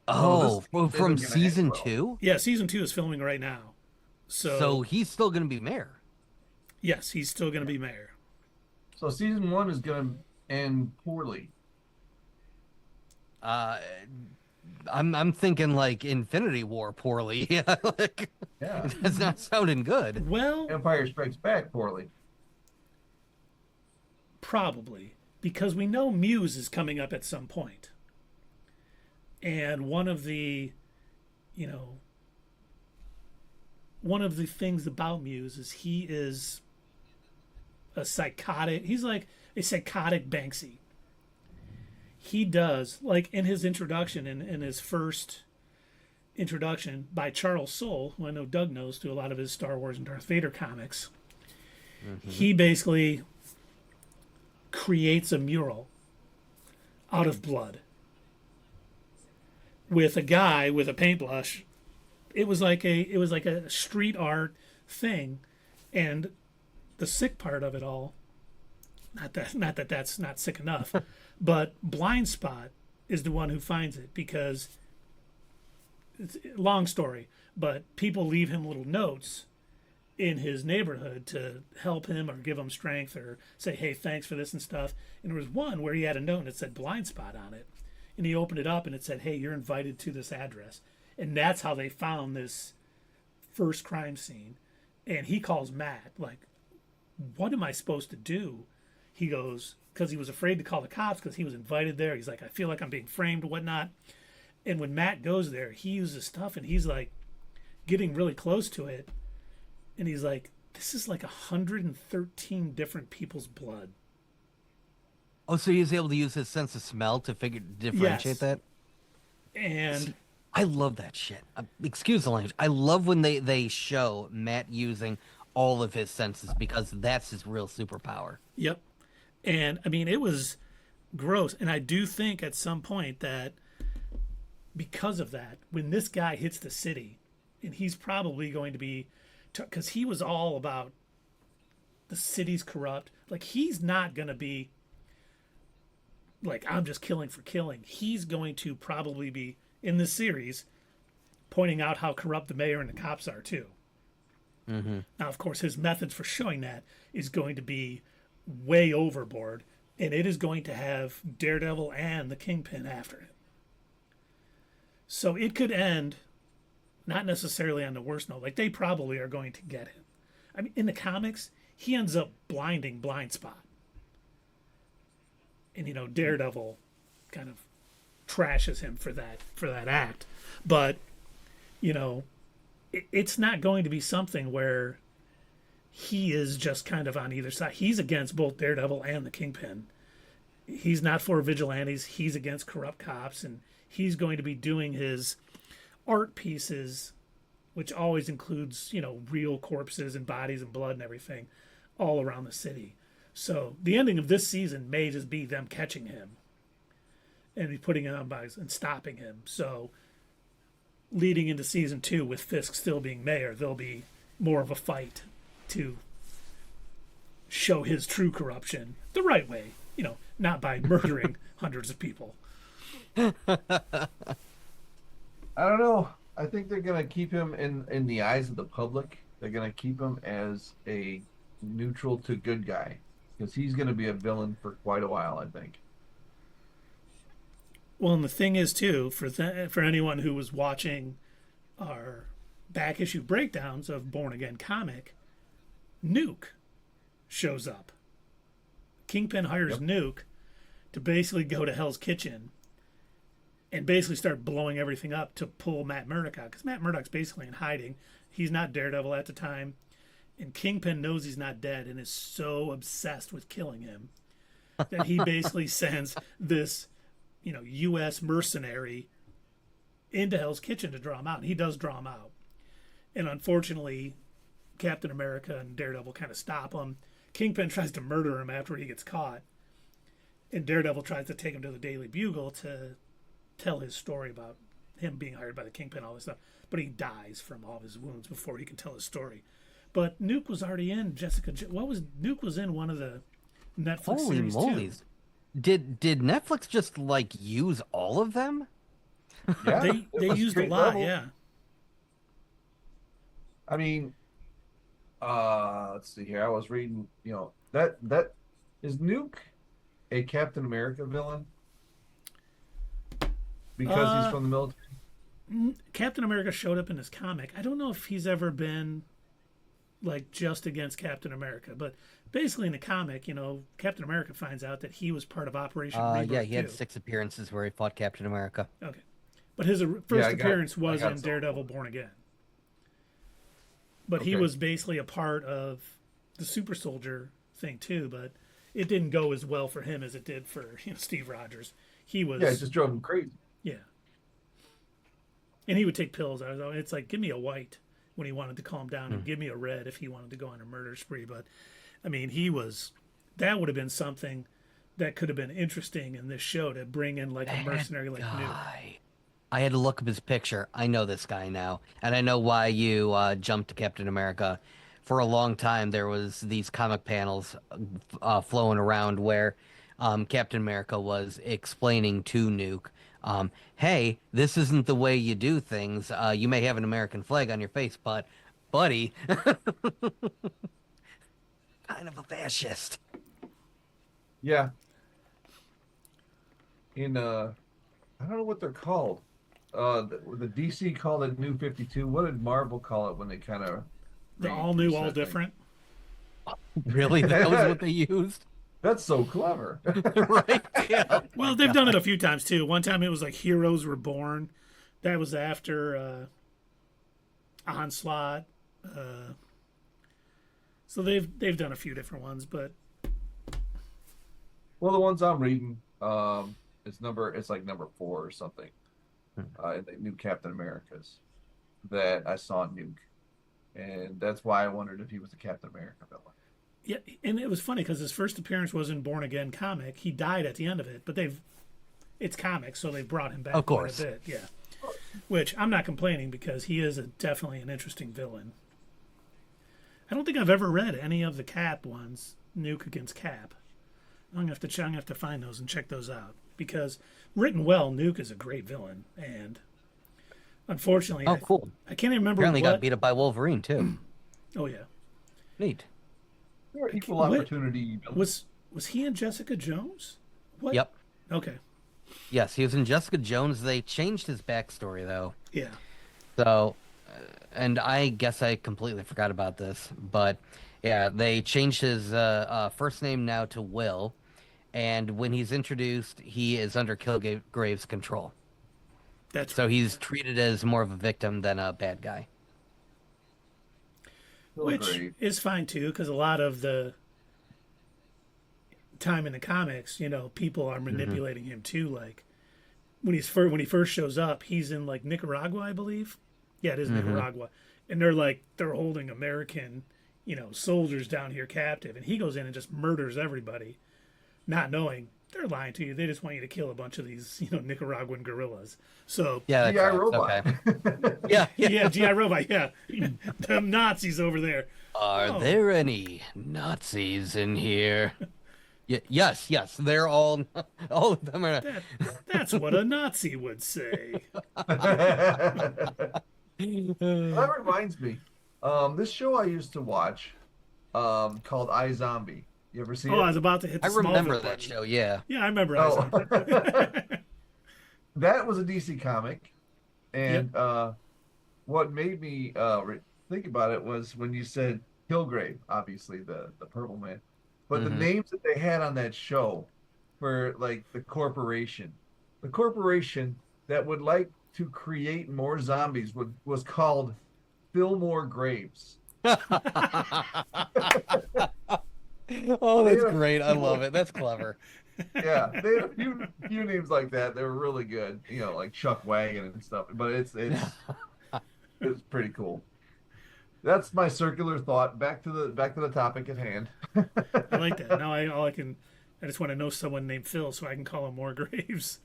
Oh, this from isn't gonna season end well. 2? Yeah, season 2 is filming right now. So he's still going to be mayor. Yes, he's still going to be mayor. So season 1 is going to end poorly. I'm thinking Infinity War poorly. Yeah. That's not sounding good. Well, Empire Strikes Back poorly. probably, because we know Muse is coming up at some point. And one of the things about Muse is he is a psychotic, he's like a psychotic Banksy. He does, in his introduction, in his first introduction by Charles Soule, who I know Doug knows through a lot of his Star Wars and Darth Vader comics, he basically creates a mural out of blood with a guy with a paintbrush. It was like a street art thing, and the sick part of it all, not that that's not sick enough, but Blind Spot is the one who finds it because it's a long story, but people leave him little notes in his neighborhood to help him or give him strength or say, hey, thanks for this and stuff. And there was one where he had a note that said Blind Spot on it. And he opened it up and it said, hey, you're invited to this address. And that's how they found this first crime scene. And he calls Matt, like, what am I supposed to do? He goes, because he was afraid to call the cops because he was invited there. He's like, I feel like I'm being framed, whatnot. And when Matt goes there, he uses stuff and he's like getting really close to it. And he's like, this is like 113 different people's blood. Oh, so he was able to use his sense of smell to differentiate Yes. that? And See, I love that shit. Excuse the language. I love when they show Matt using all of his senses because that's his real superpower. yep. And I mean, it was gross. And I do think at some point that because of that, when this guy hits the city, and he's probably going to be, because he was all about the city's corrupt. Like, he's not going to be like, I'm just killing for killing. He's going to probably be, in this series, pointing out how corrupt the mayor and the cops are, too. Mm-hmm. Now, of course, his methods for showing that is going to be way overboard, and it is going to have Daredevil and the Kingpin after it. So it could end not necessarily on the worst note. Like, they probably are going to get him. I mean, in the comics, he ends up blinding Blind Spot. And, you know, Daredevil kind of trashes him for that act. But, you know, it's not going to be something where he is just kind of on either side. He's against both Daredevil and the Kingpin. He's not for vigilantes. He's against corrupt cops, and he's going to be doing his art pieces, which always includes, you know, real corpses and bodies and blood and everything all around the city. So the ending of this season may just be them catching him and putting him on bodies and stopping him. So leading into season 2 with Fisk still being mayor, there'll be more of a fight to show his true corruption the right way, you know, not by murdering hundreds of people. I don't know. I think they're gonna keep him in the eyes of the public. They're gonna keep him as a neutral to good guy because he's gonna be a villain for quite a while, I think. Well, and the thing is, too, for anyone who was watching our back issue breakdowns of Born Again comic, Nuke shows up. Kingpin hires Nuke to basically go to Hell's Kitchen and basically start blowing everything up to pull Matt Murdock out. Because Matt Murdock's basically in hiding. He's not Daredevil at the time. And Kingpin knows he's not dead and is so obsessed with killing him that he basically sends this, you know, U.S. mercenary into Hell's Kitchen to draw him out. And he does draw him out. And unfortunately, Captain America and Daredevil kind of stop him. Kingpin tries to murder him after he gets caught. And Daredevil tries to take him to the Daily Bugle to tell his story about him being hired by the Kingpin, all this stuff. But he dies from all of his wounds before he can tell his story. But Nuke was already in Nuke was in one of the Netflix Holy series moly. too. Did Netflix just like use all of them? Yeah, They it was used a straight lot, level. yeah. I mean, let's see here. I was reading, you know, that is Nuke a Captain America villain because he's from the military. Captain America showed up in his comic. I don't know if he's ever been like just against Captain America, but basically in the comic, you know, Captain America finds out that he was part of Operation Rebirth Yeah, he had too. 6 appearances where he fought Captain America. Okay, but his first I got- appearance I was got in some. Daredevil Born Again. But he Okay. was basically a part of the super soldier thing too, but it didn't go as well for him as it did for, you know, Steve Rogers. He was Yeah, it just drove him crazy. yeah. And he would take pills. It's like, give me a white when he wanted to calm down and give me a red if he wanted to go on a murder spree. But, I mean, that would have been something that could have been interesting in this show to bring in like a mercenary like Nuke. Guy. I had to look up his picture. I know this guy now. And I know why you jumped to Captain America. for a long time there was these comic panels flowing around where Captain America was explaining to Nuke, hey, this isn't the way you do things. You may have an American flag on your face, but buddy, kind of a fascist. Yeah. In I don't know what they're called. The DC called it New 52. What did Marvel call it when they kind of The all new, all different. Really? That was what they used? That's so clever. Right? Yeah. Well, they've done it a few times too. One time it was like Heroes Were Born. That was after Onslaught. So they've done a few different ones, but Well, the ones I'm reading, it's like number 4 or something. In the new Captain Americas that I saw Nuke, and that's why I wondered if he was a Captain America villain. yeah, and it was funny because his first appearance was in Born Again comic. He died at the end of it, but it's comics, so they brought him back Of course. quite a bit. Yeah, which I'm not complaining because he is definitely an interesting villain. I don't think I've ever read any of the Cap ones, Nuke against Cap. I'm gonna have to find those and check those out because written well, Nuke is a great villain, and unfortunately, Oh, cool. I can't even remember Apparently what. got beat up by Wolverine too. Oh yeah, Neat. They're equal What- opportunity villains. was he in Jessica Jones? What? Yep. Okay. Yes, he was in Jessica Jones. They changed his backstory though. Yeah. So, and I guess I completely forgot about this, but yeah, they changed his first name now to Will, and when he's introduced, he is under Kilgrave's control. That's So he's treated as more of a victim than a bad guy. which Great. is fine too, because a lot of the time in the comics, people are manipulating him too. Like when he first shows up, he's in like Nicaragua, I believe. Yeah, it is Nicaragua, and they're holding American, soldiers down here captive, and he goes in and just murders everybody, not knowing they're lying to you. They just want you to kill a bunch of these, Nicaraguan guerrillas. So Yeah, that G.I. tracks, Robot. okay. Yeah, yeah. yeah, GI Robot. Yeah, them Nazis over there. Are there any Nazis in here? Yes, they're all of them are. That's what a Nazi would say. That reminds me. This show I used to watch, called iZombie. You ever see Oh, I it? was about to hit the I remember Smallville that button. show. Yeah. Yeah, I remember. Oh. That was a DC comic, and what made me think about it was when you said Kilgrave, obviously the Purple Man, but the names that they had on that show for like the corporation that would like to create more zombies was called Fillmore Graves. Oh, that's great. I love it. That's clever. Yeah, they had a few names like that. They were really good, like Chuck Wagon and stuff. But it's pretty cool. That's my circular thought. Back to the topic at hand. I like that. Now I just want to know someone named Phil so I can call him more Graves.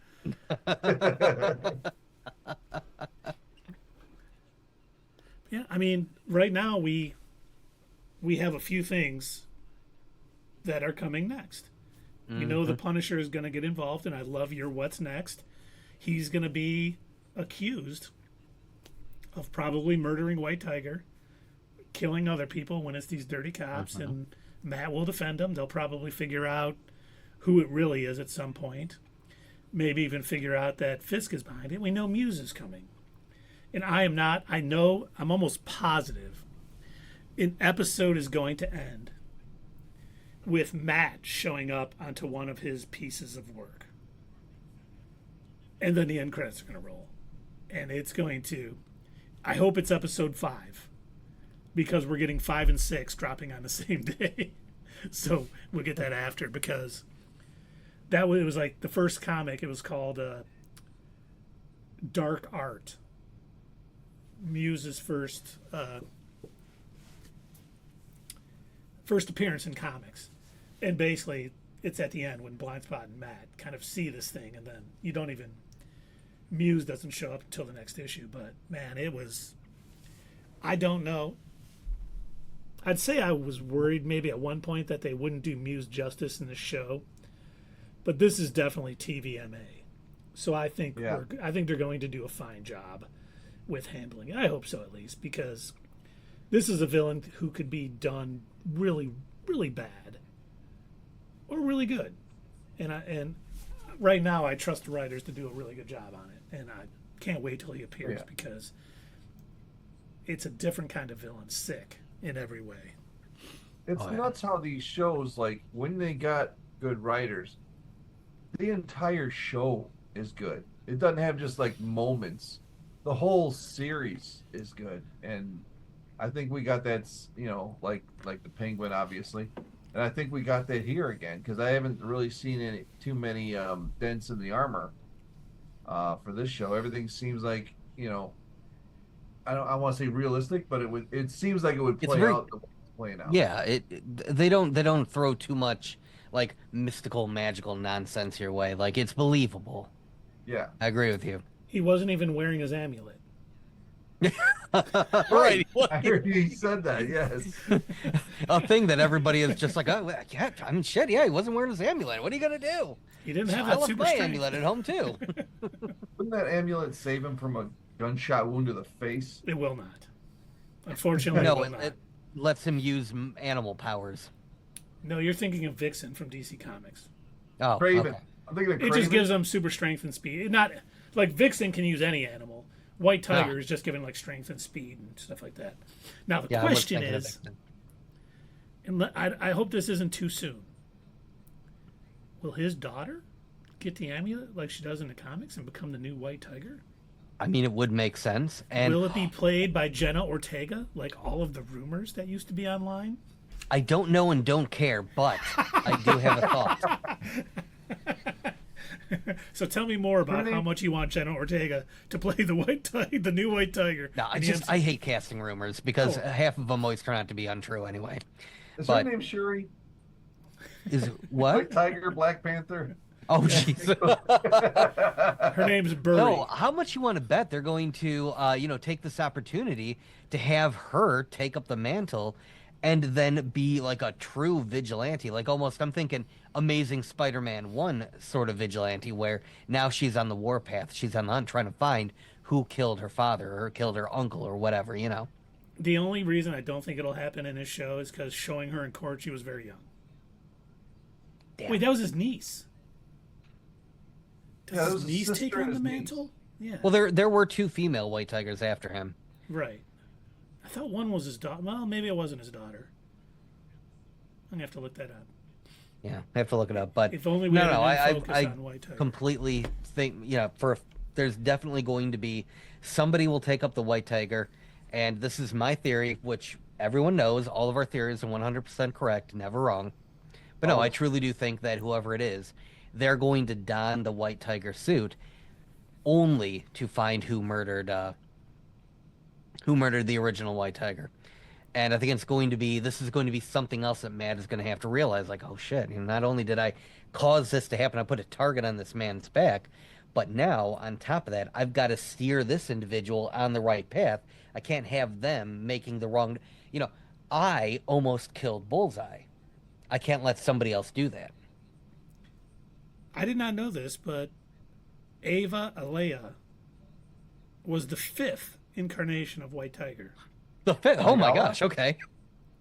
Yeah, I mean, right now we have a few things that are coming next. We know the Punisher is going to get involved, and I love your what's next. He's going to be accused of probably murdering White Tiger, killing other people when it's these dirty cops, and Matt will defend him. They'll probably figure out who it really is at some point. Maybe even figure out that Fisk is behind it. We know Muse is coming. And I'm almost positive an episode is going to end with Matt showing up onto one of his pieces of work. And then the end credits are going to roll. And it's going to, I hope it's episode 5, because we're getting 5 and 6 dropping on the same day. So we'll get that after, because it was like the first comic, it was called Dark Art. Muse's first appearance in comics. And basically, it's at the end when Blindspot and Matt kind of see this thing, and then Muse doesn't show up until the next issue. But man, it was, I don't know I'd say I was worried maybe at one point that they wouldn't do Muse justice in the show, but this is definitely TVMA. So I think I think they're going to do a fine job with handling it. I hope so, at least, because this is a villain who could be done really, really bad or really good. And right now I trust the writers to do a really good job on it, and I can't wait till he appears because it's a different kind of villain, sick in every way. It's nuts how these shows, like, when they got good writers, the entire show is good. It doesn't have just, like, moments. The whole series is good. And I think we got that, you know, like the Penguin, obviously. And I think we got that here again, because I haven't really seen too many dents in the armor for this show. Everything seems like, you know, I want to say realistic, but it seems like it would play out the way it's playing out. Yeah, they don't throw too much like mystical, magical nonsense your way. Like, it's believable. Yeah, I agree with you. He wasn't even wearing his amulet. Right. I heard you said that. Yes. A thing that everybody is just like, oh yeah, I mean, shit, yeah, he wasn't wearing his amulet. What are you gonna do? He didn't have I that left super my strength. amulet at home too. Wouldn't that amulet save him from a gunshot wound to the face? It will not. Unfortunately, No, it will not. it lets him use animal powers. No, you're thinking of Vixen from DC Comics. Oh, Craven. okay. I'm thinking of It Craven. just gives them super strength and speed. Not like Vixen can use any animal. White Tiger is just given like strength and speed and stuff like that. Now the Yeah, I was question thinking of is, Vixen. and I hope this isn't too soon. Will his daughter get the amulet like she does in the comics and become the new White Tiger? I mean, it would make sense. And Will it be played by Jenna Ortega, like all of the rumors that used to be online? I don't know and don't care, but I do have a thought. So tell me more about how much you want Jenna Ortega to play the the new White Tiger. No, in the MCU. I hate casting rumors because half of them always turn out to be untrue anyway. Is but- her name Shuri? Is White what? Tiger, Black Panther? Oh, jeez. Her name's Burry. No, how much you want to bet they're going to, take this opportunity to have her take up the mantle and then be like a true vigilante, like almost, I'm thinking Amazing Spider-Man 1 sort of vigilante, where now she's on the warpath. She's on the hunt trying to find who killed her father or killed her uncle or whatever, you know. The only reason I don't think it'll happen in this show is because showing her in court, she was very young. Damn. Wait, that was his niece. Does Yeah, that his was his niece sister take and on the his niece. mantle? Yeah. Well, there were 2 female White Tigers after him. Right. I thought one was his daughter. Well, maybe it wasn't his daughter. I'm going to have to look that up. Yeah, I have to look it up. But If only we had I focus on White Tiger. completely think, there's definitely going to be somebody will take up the White Tiger, and this is my theory, which everyone knows. All of our theories are 100% correct, never wrong. But no, I truly do think that whoever it is, they're going to don the White Tiger suit only to find who murdered the original White Tiger. And I think this is going to be something else that Matt is going to have to realize, like, oh shit, not only did I cause this to happen, I put a target on this man's back, but now, on top of that, I've got to steer this individual on the right path. I can't have them making the wrong, I almost killed Bullseye. I can't let somebody else do that. I did not know this, but Ava Ayala was the 5th incarnation of White Tiger. The fifth. Oh my Ayala? gosh. Okay.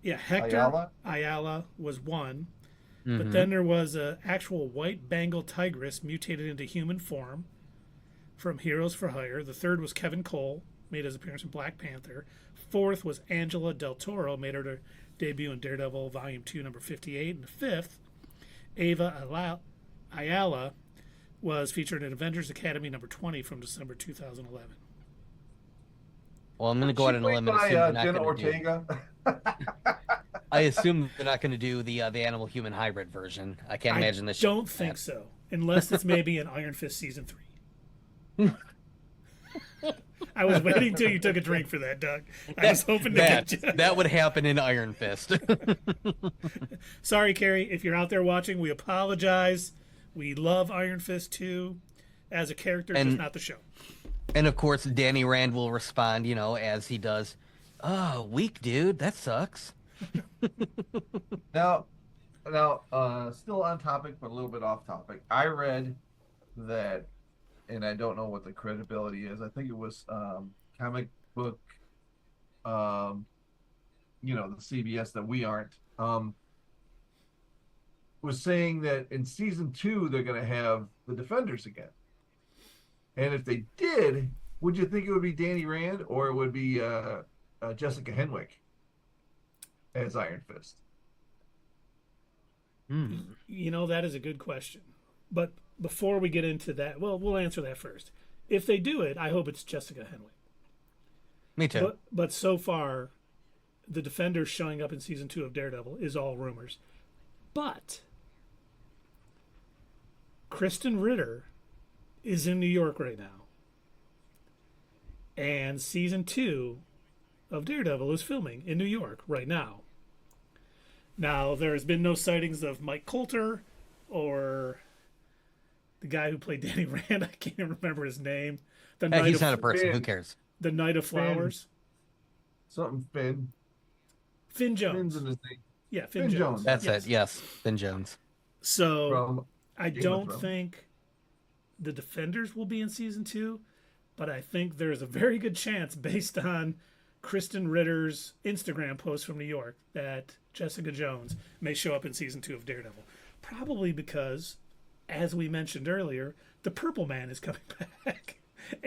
Yeah, Hector Ayala was one, but then there was an actual white Bengal tigress mutated into human form from Heroes for Hire. The 3rd was Kevin Cole, made his appearance in Black Panther. 4th was Angela Del Toro, made her debut in Daredevil Volume 2, number 58. And the 5th, Ava Ayala, was featured in Avengers Academy number 20 from December 2011. Well, I'm going to go out on a limb and assume they're not Jenna going to do. Ortega. I assume they're not going to do the animal human hybrid version. I can't imagine this. I don't think so, unless it's maybe in Iron Fist season 3. I was waiting till you took a drink for that, Doug. I was hoping to get you. That would happen in Iron Fist. Sorry, Carrie, if you're out there watching, we apologize. We love Iron Fist 2 as a character, just not the show. And of course, Danny Rand will respond, as he does. Oh, weak dude, that sucks. Now, still on topic, but a little bit off topic. I read that, and I don't know what the credibility is. I think it was comic book, um, the CBS that we aren't, was saying that in season 2 they're going to have the Defenders again. And if they did, would you think it would be Danny Rand or it would be Jessica Henwick as Iron Fist? That is a good question. But before we get into that, well, we'll answer that first. If they do it, I hope it's Jessica Henwick. Me too. But so far, the Defenders showing up in season 2 of Daredevil is all rumors. But Kristen Ritter is in New York right now. And season 2 of Daredevil is filming in New York right now. Now, there's been no sightings of Mike Coulter or the guy who played Danny Rand. I can't even remember his name. He's not a person. Who cares? The Night of Flowers. Something Finn. Finn Jones. Finn's in his name. Yeah, Finn Jones. That's it. Yes, Finn Jones. So From I Game of don't Thrones. think the Defenders will be in season 2, but I think there's a very good chance, based on Kristen Ritter's Instagram post from New York, that Jessica Jones may show up in season 2 of Daredevil. Probably because, as we mentioned earlier, the Purple Man is coming back.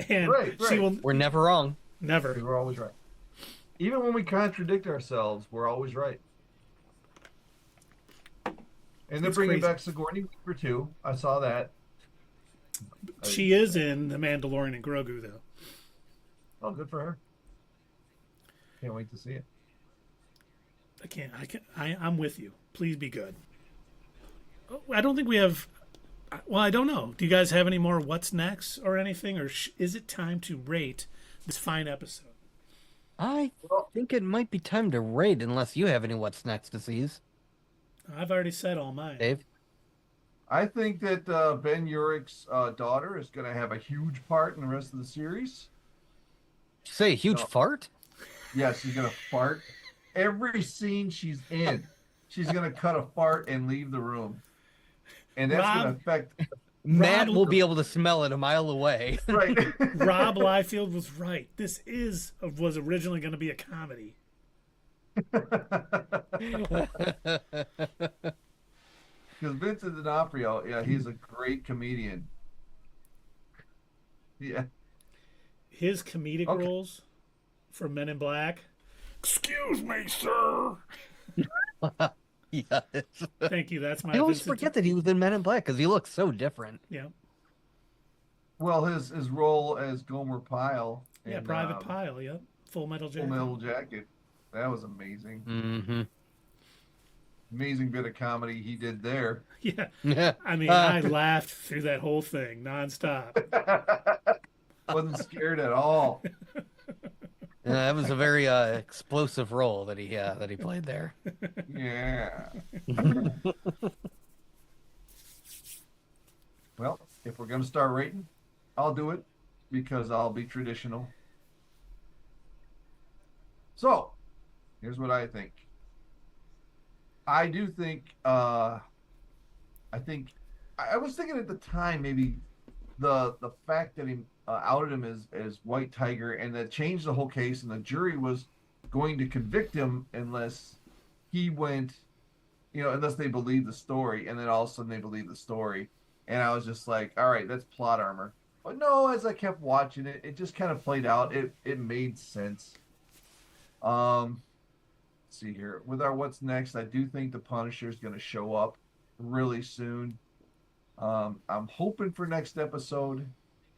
And Right. she will We're never wrong. never. We're always right. Even when we contradict ourselves, we're always right. And they're It's bringing crazy. back Sigourney Weaver too. I saw that. She is in The Mandalorian and Grogu, though. Oh, good for her. Can't wait to see it. I'm with you. Please be good. Oh, I don't think we have. Well, I don't know. Do you guys have any more what's next or anything, or is it time to rate this fine episode? I think it might be time to rate, unless you have any what's next disease, I've already said all mine. Dave. I think that Ben Urich's daughter is going to have a huge part in the rest of the series. Did you say a huge No. fart? Yes, she's going to fart. Every scene she's in, she's going to cut a fart and leave the room. And that's going Rob- to affect... Matt Rob- will be able to smell it a mile away. Right. Rob Liefeld was right. This was originally going to be a comedy. Because Vincent D'Onofrio, yeah, he's a great comedian. Yeah. His comedic Okay. roles for Men in Black. Excuse me, sir. Yes. Thank you. That's my. I always Vincent- forget that he was in Men in Black because he looks so different. Yeah. Well, his role as Gomer Pyle Yeah. in Private Pile. Yep. Full Metal Full Jacket. Metal Jacket, that was amazing. Mm-hmm. Amazing bit of comedy he did there. Yeah. I mean, I laughed through that whole thing nonstop. Wasn't scared at all. That was a very explosive role that he played there. Yeah. Well, if we're going to start rating, I'll do it because I'll be traditional. So, here's what I think. I do think, I was thinking at the time maybe the fact that he outed him as White Tiger and that changed the whole case, and the jury was going to convict him unless he went, unless they believed the story, and then all of a sudden they believed the story. And I was just like, all right, that's plot armor. But no, as I kept watching it, it just kind of played out. It made sense. Let's see here. With our what's next, I do think the Punisher is going to show up really soon. I'm hoping for next episode.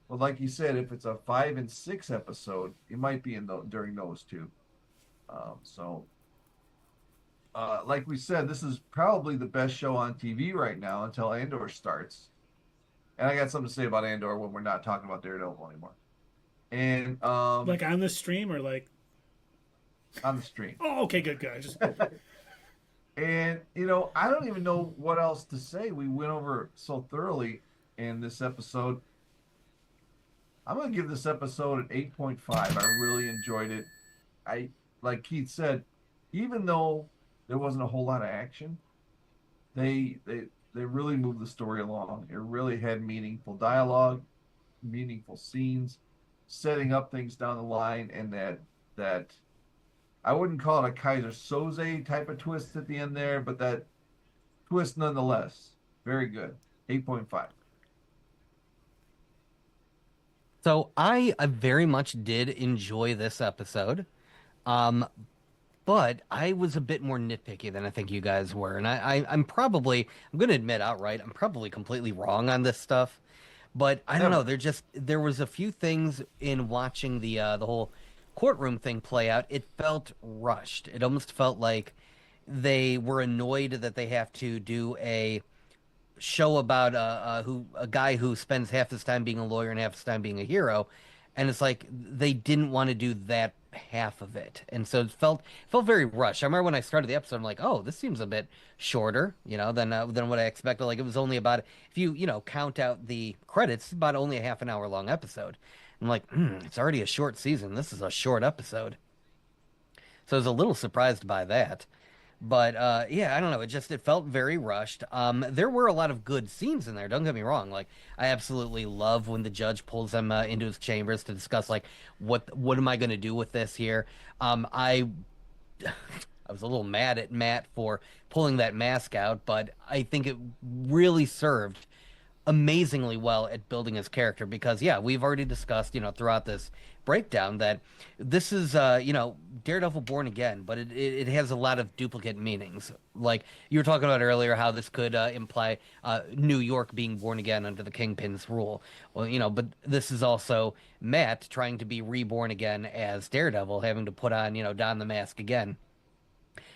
But like you said, if it's a 5 and 6 episode, it might be during those two. Like we said, this is probably the best show on TV right now until Andor starts. And I got something to say about Andor when we're not talking about Daredevil anymore. And Like on the stream or like. on the stream. Oh, okay, good. I just. And, I don't even know what else to say. We went over so thoroughly in this episode. I'm going to give this episode an 8.5. I really enjoyed it. Like Keith said, even though there wasn't a whole lot of action. They really moved the story along. It really had meaningful dialogue, meaningful scenes, setting up things down the line, and that I wouldn't call it a Kaiser Soze type of twist at the end there, but that twist nonetheless. Very good. 8.5. So I very much did enjoy this episode. Um, but I was a bit more nitpicky than I think you guys were. And I'm probably, I'm going to admit outright, I'm probably completely wrong on this stuff. But I don't know, Never. there was a few things in watching the whole courtroom thing play out. It felt rushed. It almost felt like they were annoyed that they have to do a show about a guy who spends half his time being a lawyer and half his time being a hero, and it's like they didn't want to do that half of it, and so it felt very rushed. I remember when I started the episode, I'm like, oh, this seems a bit shorter, than what I expected. Like it was only about, if you count out the credits, it's about only a half an hour long episode. I'm like, it's already a short season. This is a short episode, so I was a little surprised by that. But yeah, I don't know. It felt very rushed. There were a lot of good scenes in there. Don't get me wrong. Like I absolutely love when the judge pulls them into his chambers to discuss like what am I going to do with this here. I was a little mad at Matt for pulling that mask out, but I think it really served amazingly well at building his character because yeah, we've already discussed, throughout this breakdown that this is Daredevil Born Again, but it has a lot of duplicate meanings. Like you were talking about earlier, how this could imply New York being born again under the Kingpin's rule. Well, but this is also Matt trying to be reborn again as Daredevil, having to put on, don the mask again.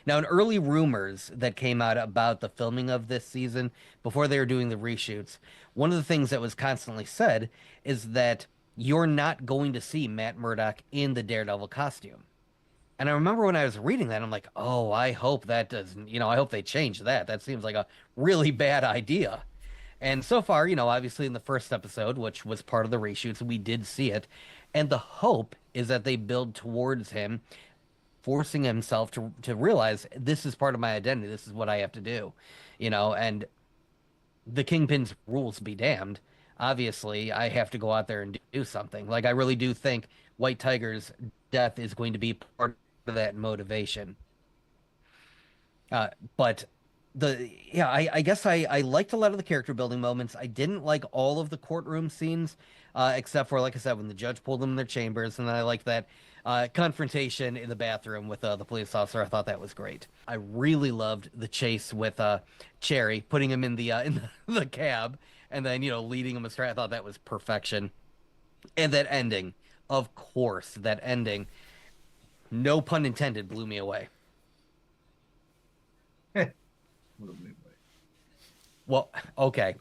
Now, in early rumors that came out about the filming of this season, before they were doing the reshoots, one of the things that was constantly said is that you're not going to see Matt Murdock in the Daredevil costume. And I remember when I was reading that, I'm like, oh, I hope that doesn't, I hope they change that. That seems like a really bad idea. And so far, obviously in the first episode, which was part of the reshoots, we did see it. And the hope is that they build towards him forcing himself to realize this is part of my identity. This is what I have to do, and the Kingpin's rules be damned. Obviously, I have to go out there and do something. Like, I really do think White Tiger's death is going to be part of that motivation. But I guess I liked a lot of the character building moments. I didn't like all of the courtroom scenes, except for, like I said, when the judge pulled them in their chambers, and then I liked that confrontation in the bathroom with the police officer. I thought that was great. I really loved the chase with Cherry, putting him in the cab, and then leading him astray. I thought that was perfection. And that ending, of course, that ending, no pun intended, blew me away. Well, okay.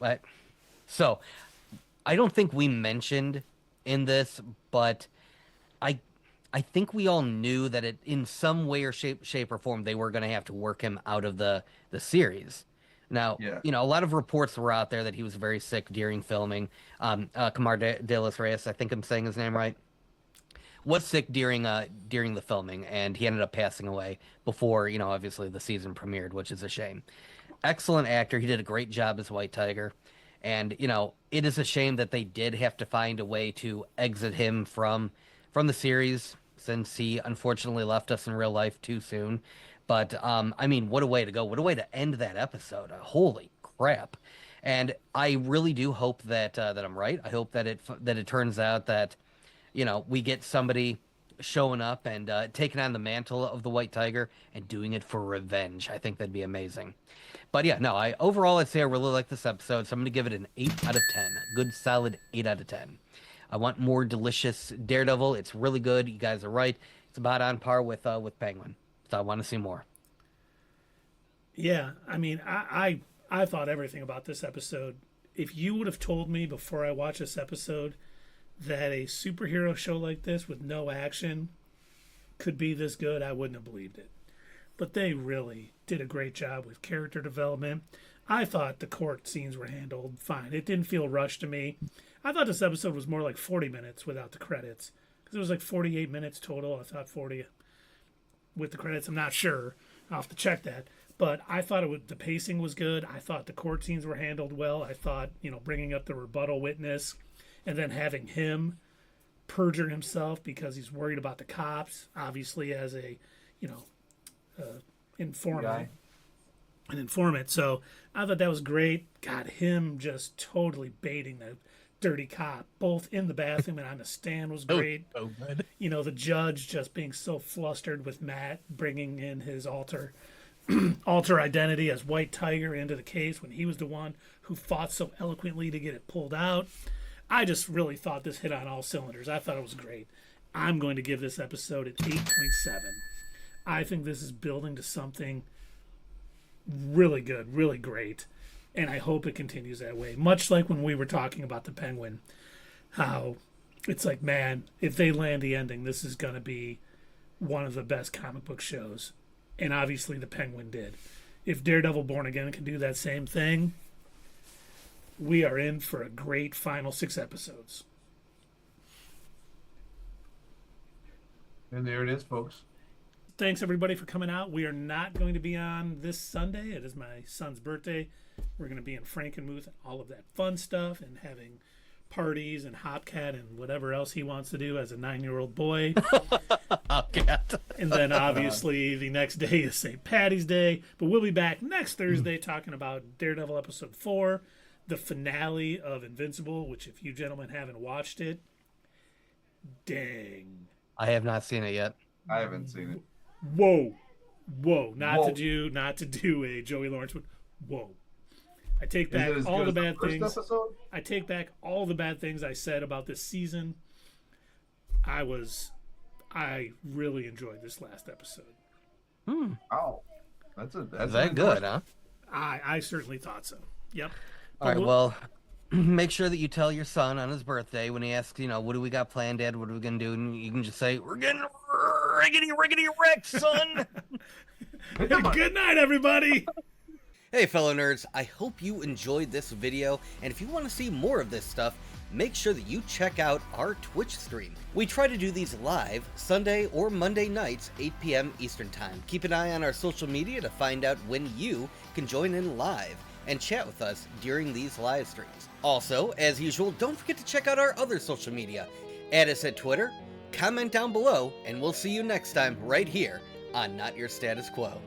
So I don't think we mentioned in this, but I think we all knew that it, in some way or shape or form, they were going to have to work him out of the series. Now, Yeah. a lot of reports were out there that he was very sick during filming. Camar de los Reyes, I think I'm saying his name right, was sick during the filming, and he ended up passing away before, obviously the season premiered, which is a shame. Excellent actor. He did a great job as White Tiger. And, it is a shame that they did have to find a way to exit him from the series since he unfortunately left us in real life too soon. But I mean, what a way to go. What a way to end that episode. Holy crap. And I really do hope that I'm right. I hope that it turns out that we get somebody showing up and taking on the mantle of the White Tiger and doing it for revenge. I think that'd be amazing. But yeah, no, overall I'd say I really like this episode, so I'm gonna give it an 8 out of 10. Good solid 8 out of 10. I want more delicious Daredevil. It's really good. You guys are right. It's about on par with Penguin. So I want to see more. Yeah, I mean, I thought everything about this episode. If you would have told me before I watched this episode that a superhero show like this with no action could be this good, I wouldn't have believed it. But they really did a great job with character development. I thought the court scenes were handled fine. It didn't feel rushed to me. I thought this episode was more like 40 minutes without the credits. Because it was like 48 minutes total. I thought 40 with the credits. I'm not sure. I'll have to check that. But I thought the pacing was good. I thought the court scenes were handled well. I thought, bringing up the rebuttal witness and then having him perjure himself because he's worried about the cops, obviously as a, informant. An informant. So I thought that was great. Got him just totally baiting the dirty cop, both in the bathroom and on the stand was great. So good. The judge just being so flustered with Matt bringing in his alter identity as White Tiger into the case when he was the one who fought so eloquently to get it pulled out. I just really thought this hit on all cylinders. I thought it was great. I'm going to give this episode an 8.7. I think this is building to something really good, really great, and I hope it continues that way. Much like when we were talking about the Penguin, how it's like, man, if they land the ending, this is going to be one of the best comic book shows. And obviously the Penguin did. If Daredevil Born Again can do that same thing, we are in for a great final 6 episodes. And there it is, folks. Thanks everybody for coming out. We are not going to be on this Sunday. It is my son's birthday. We're going to be in Frankenmuth and all of that fun stuff and having parties and Hopcat and whatever else he wants to do as a 9-year-old boy. Hopcat. And then obviously the next day is St. Patty's Day. But we'll be back next Thursday talking about Daredevil episode 4, the finale of Invincible, which if you gentlemen haven't watched it, dang. I have not seen it yet. I haven't seen it. Whoa. Not Whoa. to do a Joey Lawrence one. Whoa. I take Is back it as all good the as bad first things. episode? I take back all the bad things I said about this season. I really enjoyed this last episode. Oh, that's Is a that good good, question. huh? I certainly thought so. Yep. All right, well, make sure that you tell your son on his birthday when he asks, what do we got planned, Dad? What are we going to do? And you can just say, we're getting riggedy wrecked, son. Good night, everybody. Hey, fellow nerds, I hope you enjoyed this video, and if you want to see more of this stuff, make sure that you check out our Twitch stream. We try to do these live Sunday or Monday nights, 8 p.m. Eastern Time. Keep an eye on our social media to find out when you can join in live and chat with us during these live streams. Also, as usual, don't forget to check out our other social media. Add us at Twitter, comment down below, and we'll see you next time right here on Not Your Status Quo.